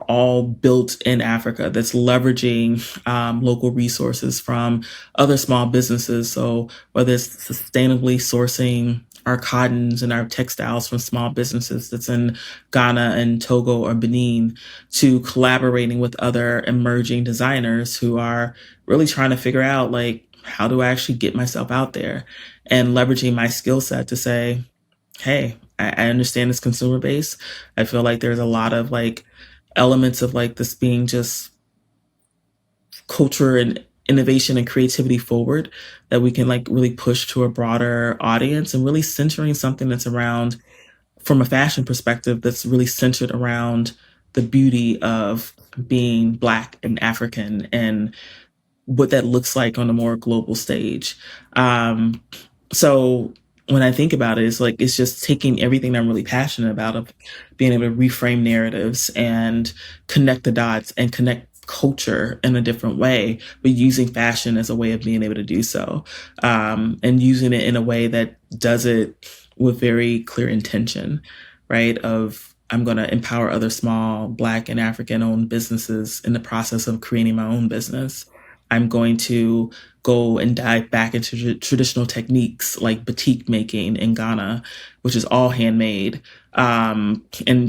all built in Africa, that's leveraging local resources from other small businesses. So whether it's sustainably sourcing our cottons and our textiles from small businesses that's in Ghana and Togo or Benin to collaborating with other emerging designers who are really trying to figure out like, how do I actually get myself out there and leveraging my skill set to say, hey, I understand this consumer base. I feel like there's a lot of like elements of like this being just culture and innovation and creativity forward that we can like really push to a broader audience and really centering something that's around from a fashion perspective that's really centered around the beauty of being Black and African and what that looks like on a more global stage. So when I think about it, it's like it's just taking everything that I'm really passionate about of being able to reframe narratives and connect the dots and connect culture in a different way, but using fashion as a way of being able to do so, and using it in a way that does it with very clear intention, right? Of I'm going to empower other small Black and African owned businesses in the process of creating my own business. I'm going to go and dive back into traditional techniques like batik making in Ghana, which is all handmade, and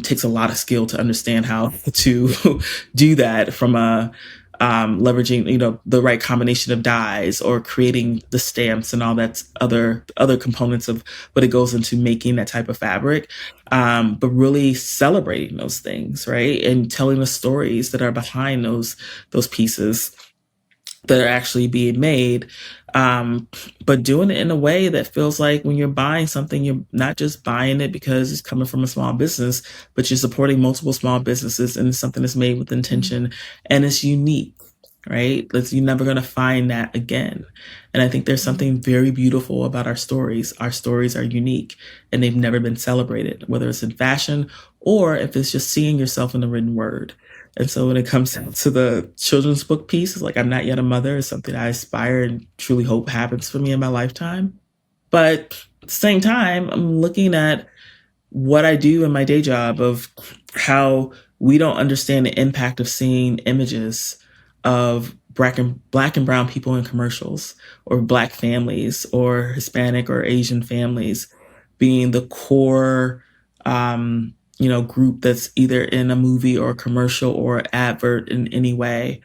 takes a lot of skill to understand how to do that from a leveraging, the right combination of dyes or creating the stamps and all that other components of what it goes into making that type of fabric. But really celebrating those things, right? And telling the stories that are behind those pieces that are actually being made, um, but doing it in a way that feels like when you're buying something, you're not just buying it because it's coming from a small business, but you're supporting multiple small businesses and it's something that's made with intention and it's unique, right? You're never going to find that again. And I think there's something very beautiful about our stories. Our stories are unique and they've never been celebrated, whether it's in fashion or if it's just seeing yourself in the written word. And so when it comes to the children's book piece, it's like I'm not yet a mother is something I aspire and truly hope happens for me in my lifetime. But at the same time, I'm looking at what I do in my day job of how we don't understand the impact of seeing images of black and brown people in commercials or Black families or Hispanic or Asian families being the core, group that's either in a movie or a commercial or advert in any way.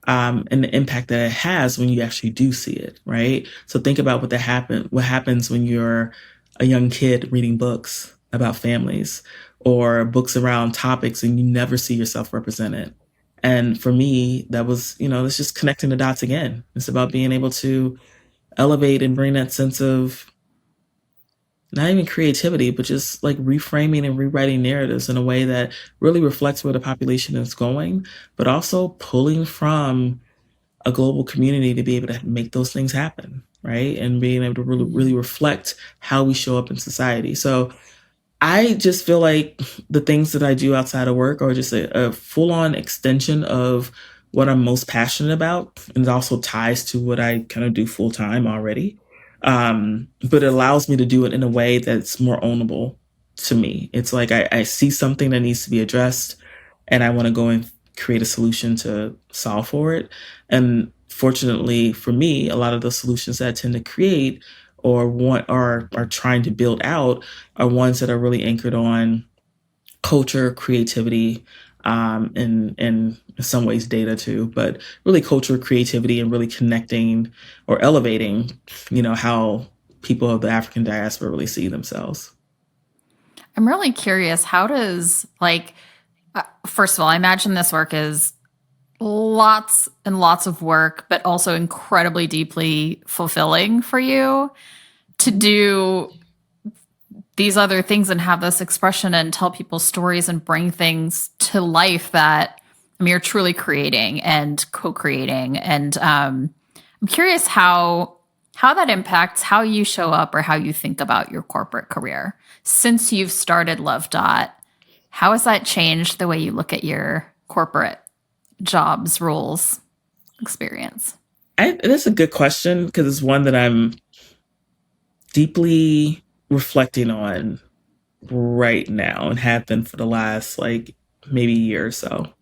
And the impact that it has when you actually do see it, right? So think about what happens when you're a young kid reading books about families or books around topics and you never see yourself represented. And for me, that was, it's just connecting the dots again. It's about being able to elevate and bring that sense of not even creativity, but just like reframing and rewriting narratives in a way that really reflects where the population is going, but also pulling from a global community to be able to make those things happen, right? And being able to really reflect how we show up in society. So I just feel like the things that I do outside of work are just a full on extension of what I'm most passionate about. And it also ties to what I kind of do full time already. But it allows me to do it in a way that's more ownable to me. It's like I see something that needs to be addressed and I want to go and create a solution to solve for it. And fortunately for me, a lot of the solutions that I tend to create or want are trying to build out are ones that are really anchored on culture, creativity, and in some ways data too, but really culture, creativity, and really connecting or elevating, how people of the African diaspora really see themselves. I'm really curious. How does, first of all, I imagine this work is lots and lots of work, but also incredibly deeply fulfilling for you to do these other things and have this expression and tell people stories and bring things to life that, I mean, you're truly creating and co-creating. And I'm curious how that impacts how you show up or how you think about your corporate career. Since you've started Love Dot, how has that changed the way you look at your corporate jobs, roles, experience? That's a good question because it's one that I'm deeply reflecting on right now and have been for the last like maybe year or so.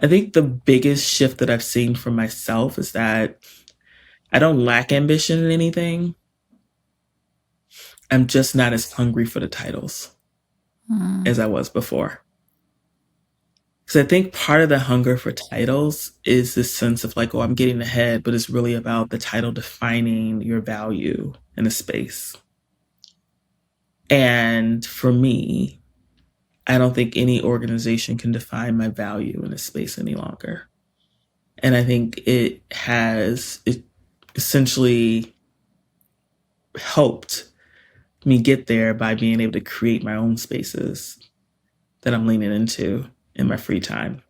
I think the biggest shift that I've seen for myself is that I don't lack ambition in anything. I'm just not as hungry for the titles as I was before. Because I think part of the hunger for titles is this sense of like, oh, I'm getting ahead, but it's really about the title defining your value in a space. And for me, I don't think any organization can define my value in a space any longer. And I think it essentially helped me get there by being able to create my own spaces that I'm leaning into in my free time.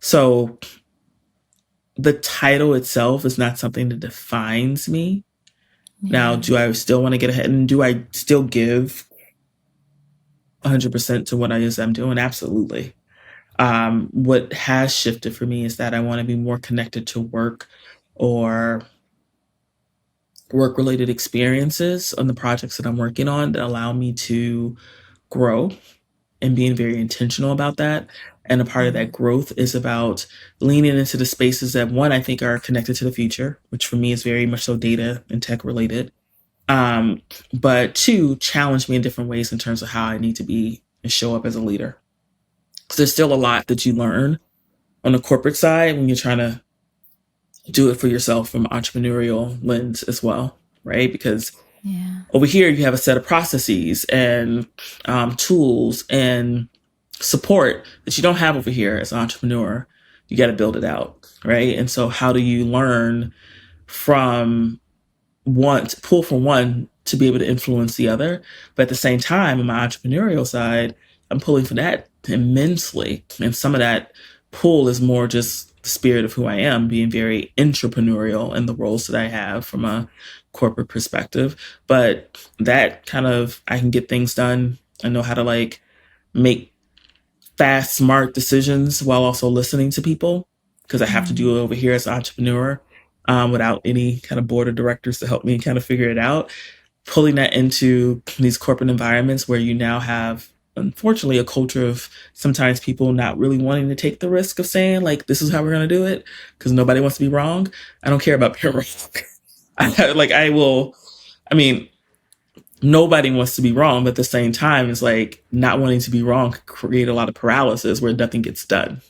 So the title itself is not something that defines me. Now, do I still want to get ahead, and do I still give 100% to what it is I'm doing? Absolutely. What has shifted for me is that I want to be more connected to work or work related experiences on the projects that I'm working on that allow me to grow, and being very intentional about that. And a part of that growth is about leaning into the spaces that, one, I think are connected to the future, which for me is very much so data and tech related. But two, challenge me in different ways in terms of how I need to be and show up as a leader. Because there's still a lot that you learn on the corporate side when you're trying to do it for yourself from an entrepreneurial lens as well, right? Because over here you have a set of processes and tools and support that you don't have over here as an entrepreneur. You got to build it out, right? And so how do you learn from one, to pull from one to be able to influence the other? But at the same time, on my entrepreneurial side, I'm pulling for that immensely. And some of that pull is more just the spirit of who I am, being very entrepreneurial in the roles that I have from a corporate perspective. But that kind of, I can get things done. I know how to like make fast, smart decisions while also listening to people, because I have to do it over here as an entrepreneur without any kind of board of directors to help me kind of figure it out. Pulling that into these corporate environments where you now have, unfortunately, a culture of sometimes people not really wanting to take the risk of saying, like, this is how we're going to do it, because nobody wants to be wrong. I don't care about being wrong. Nobody wants to be wrong, but at the same time, it's like not wanting to be wrong could create a lot of paralysis where nothing gets done.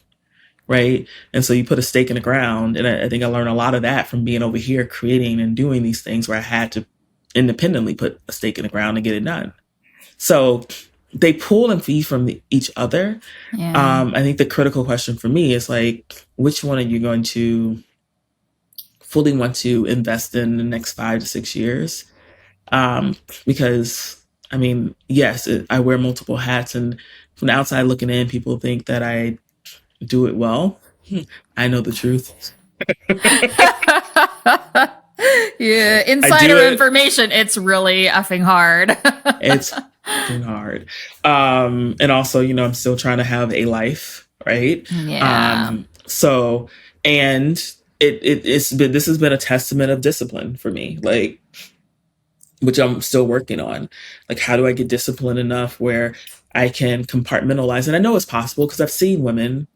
Right. And so you put a stake in the ground. And I think I learned a lot of that from being over here creating and doing these things where I had to independently put a stake in the ground and get it done. So they pull and feed from each other. I think the critical question for me is like, which one are you going to fully want to invest in the next 5 to 6 years? Because yes, I wear multiple hats, and from the outside looking in, people think that I do it well. I know the truth. Yeah, insider information. It's really effing hard. It's effing hard. And also, I'm still trying to have a life, right? Yeah. This has been a testament of discipline for me, like, which I'm still working on. Like, how do I get disciplined enough where I can compartmentalize? And I know it's possible because I've seen women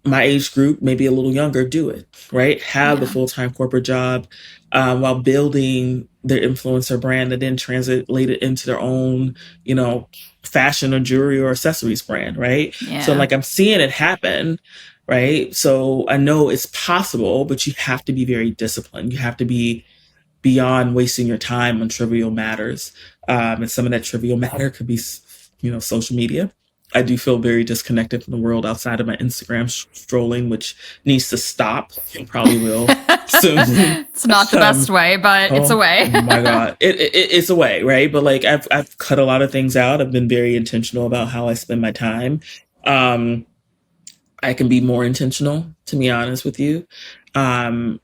my age group, maybe a little younger, do it, right? Have the full-time corporate job while building their influencer brand and then translate it into their own, fashion or jewelry or accessories brand, right? Yeah. So I'm seeing it happen, right? So I know it's possible, but you have to be very disciplined. You have to be beyond wasting your time on trivial matters. And some of that trivial matter could be, social media. I do feel very disconnected from the world outside of my Instagram strolling, which needs to stop. It probably will soon. It's not the best way, but it's a way. Oh my God. It's a way, right? But like I've cut a lot of things out. I've been very intentional about how I spend my time. I can be more intentional, to be honest with you. But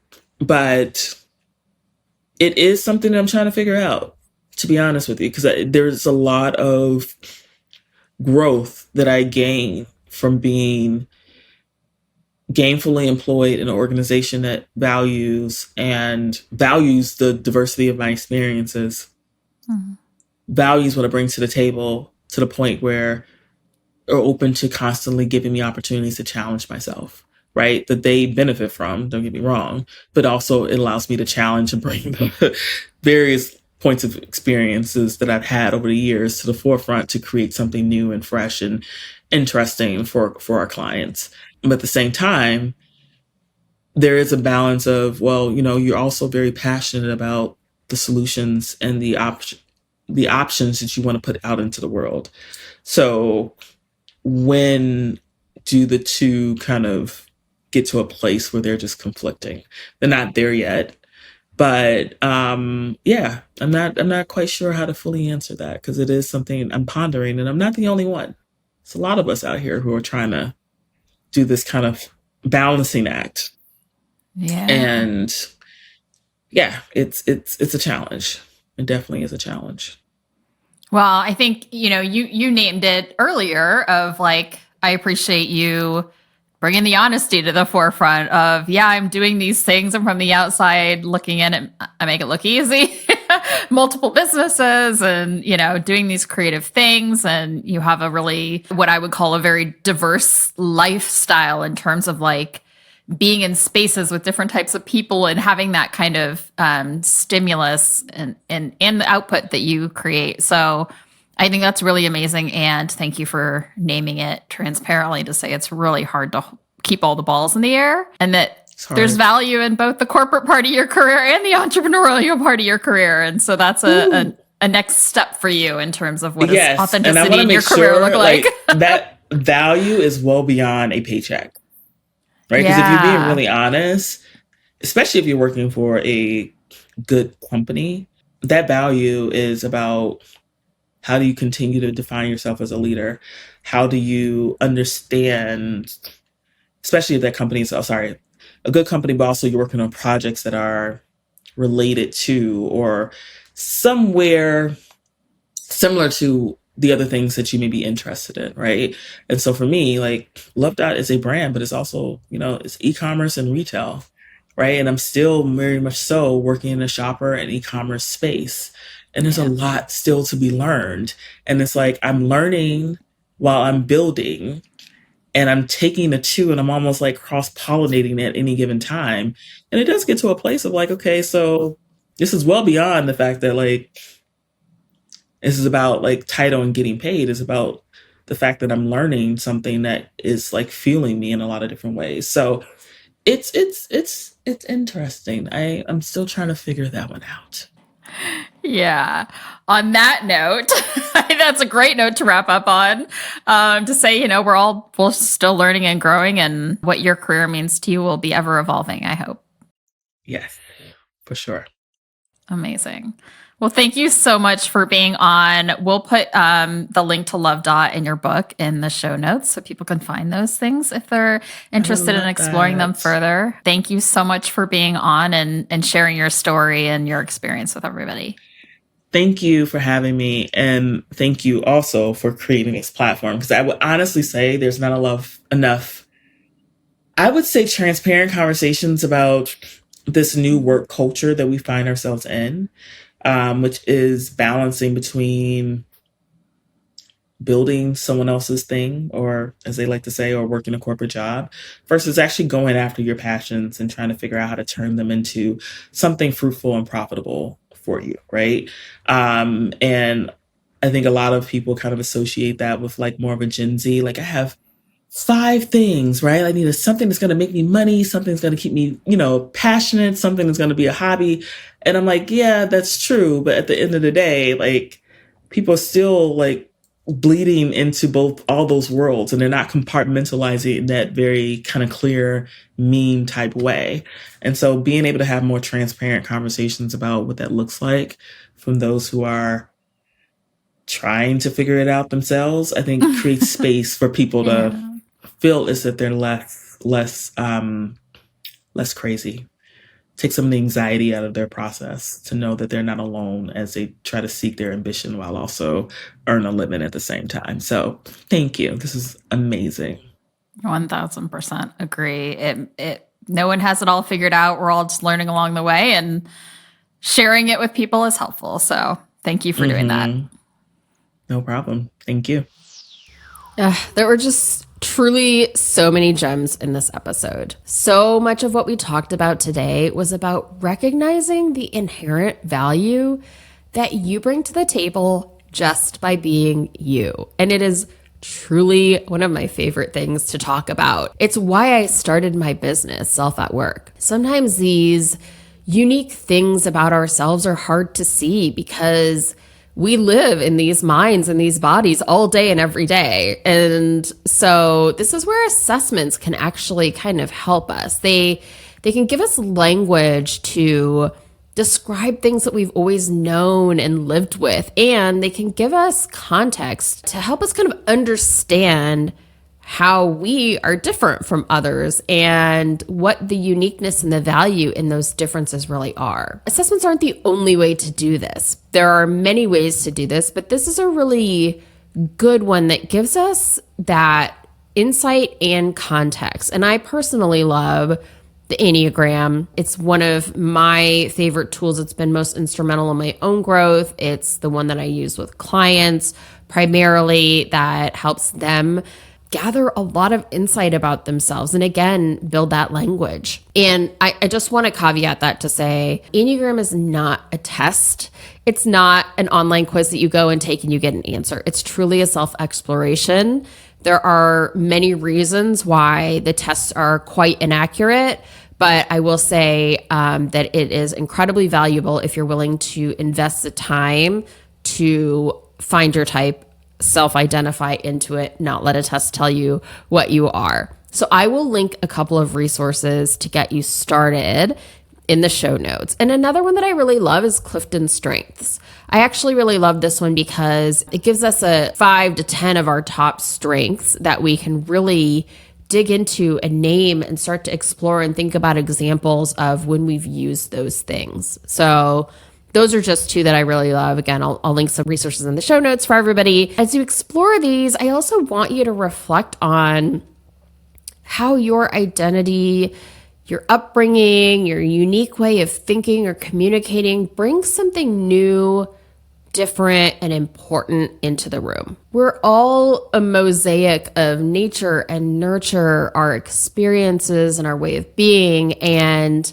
it is something that I'm trying to figure out, to be honest with you, because there's a lot of growth that I gain from being gainfully employed in an organization that values the diversity of my experiences, values what I bring to the table, to the point where are open to constantly giving me opportunities to challenge myself, right? That they benefit from, don't get me wrong, but also it allows me to challenge and bring various points of experiences that I've had over the years to the forefront to create something new and fresh and interesting for our clients. But at the same time, there is a balance of, well, you're also very passionate about the solutions and the options that you want to put out into the world. So when do the two kind of get to a place where they're just conflicting? They're not there yet. But yeah, I'm not quite sure how to fully answer that, because it is something I'm pondering, and I'm not the only one. It's a lot of us out here who are trying to do this kind of balancing act. Yeah. And yeah, it's a challenge. It definitely is a challenge. Well, I think, you named it earlier of like, I appreciate you bringing the honesty to the forefront of, yeah, I'm doing these things, and from the outside looking in it, I make it look easy. Multiple businesses and, doing these creative things. And you have a really, what I would call a very diverse lifestyle in terms of like being in spaces with different types of people and having that kind of stimulus and the output that you create. So I think that's really amazing. And thank you for naming it transparently to say it's really hard to keep all the balls in the air, and that there's value in both the corporate part of your career and the entrepreneurial part of your career. And so that's a next step for you in terms of what does authenticity in your career look like. That value is well beyond a paycheck, right? Because if you're being really honest, especially if you're working for a good company, that value is about, how do you continue to define yourself as a leader? How do you understand, especially if that company is, a good company, but also you're working on projects that are related to or somewhere similar to the other things that you may be interested in, right? And so for me, like, Love Dot is a brand, but it's also, it's e-commerce and retail, right? And I'm still very much so working in a shopper and e-commerce space. And there's a lot still to be learned. And it's like, I'm learning while I'm building, and I'm taking the two and I'm almost like cross-pollinating at any given time. And it does get to a place of like, okay, so this is well beyond the fact that like, this is about like title and getting paid. It's about the fact that I'm learning something that is like fueling me in a lot of different ways. So it's interesting. I'm still trying to figure that one out. Yeah. On that note, that's a great note to wrap up on. To say, we're still learning and growing, and what your career means to you will be ever evolving, I hope. Yes, for sure. Amazing. Well, thank you so much for being on. We'll put the link to Love Dot in your book in the show notes so people can find those things if they're interested in exploring them further. Thank you so much for being on and sharing your story and your experience with everybody. Thank you for having me. And thank you also for creating this platform, because I would honestly say there's not enough, I would say, transparent conversations about this new work culture that we find ourselves in. Which is balancing between building someone else's thing, or as they like to say, or working a corporate job, versus actually going after your passions and trying to figure out how to turn them into something fruitful and profitable for you, right? And I think a lot of people kind of associate that with like more of a Gen Z, like, I have 5 things, right? I need something that's going to make me money, something that's going to keep me, passionate, something that's going to be a hobby. And I'm like, yeah, that's true. But at the end of the day, like, people are still like bleeding into all those worlds, and they're not compartmentalizing in that very kind of clear meme type way. And so being able to have more transparent conversations about what that looks like from those who are trying to figure it out themselves, I think creates space for people to feel as if they're less crazy. Take some of the anxiety out of their process, to know that they're not alone as they try to seek their ambition while also earn a living at the same time. So thank you. This is amazing. 1000% agree. No one has it all figured out. We're all just learning along the way, and sharing it with people is helpful. So thank you for doing that. No problem. Thank you. There were just truly so many gems in this episode. So much of what we talked about today was about recognizing the inherent value that you bring to the table just by being you. And it is truly one of my favorite things to talk about. It's why I started my business, Self at Work. Sometimes these unique things about ourselves are hard to see because we live in these minds and these bodies all day and every day. And so this is where assessments can actually kind of help us. They can give us language to describe things that we've always known and lived with, and they can give us context to help us kind of understand how we are different from others and what the uniqueness and the value in those differences really are. Assessments aren't the only way to do this. There are many ways to do this, but this is a really good one that gives us that insight and context. And I personally love the Enneagram. It's one of my favorite tools. It's been most instrumental in my own growth. It's the one that I use with clients primarily that helps them gather a lot of insight about themselves and again, build that language. And I just want to caveat that to say, Enneagram is not a test. It's not an online quiz that you go and take and you get an answer. It's truly a self-exploration. There are many reasons why the tests are quite inaccurate, but I will say that it is incredibly valuable if you're willing to invest the time to find your type, self-identify into it, not let a test tell you what you are. So I will link a couple of resources to get you started in the show notes. And another one that I really love is Clifton Strengths. I actually really love this one because it gives us a 5 to 10 of our top strengths that we can really dig into and name and start to explore and think about examples of when we've used those things. So those are just 2 that I really love. Again, I'll link some resources in the show notes for everybody. As you explore these, I also want you to reflect on how your identity, your upbringing, your unique way of thinking or communicating brings something new, different, and important into the room. We're all a mosaic of nature and nurture, our experiences and our way of being. And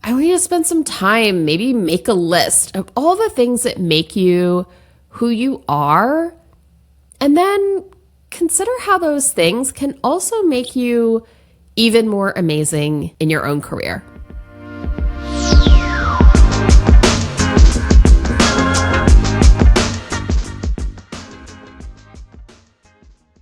I want you to spend some time, maybe make a list of all the things that make you who you are, and then consider how those things can also make you even more amazing in your own career.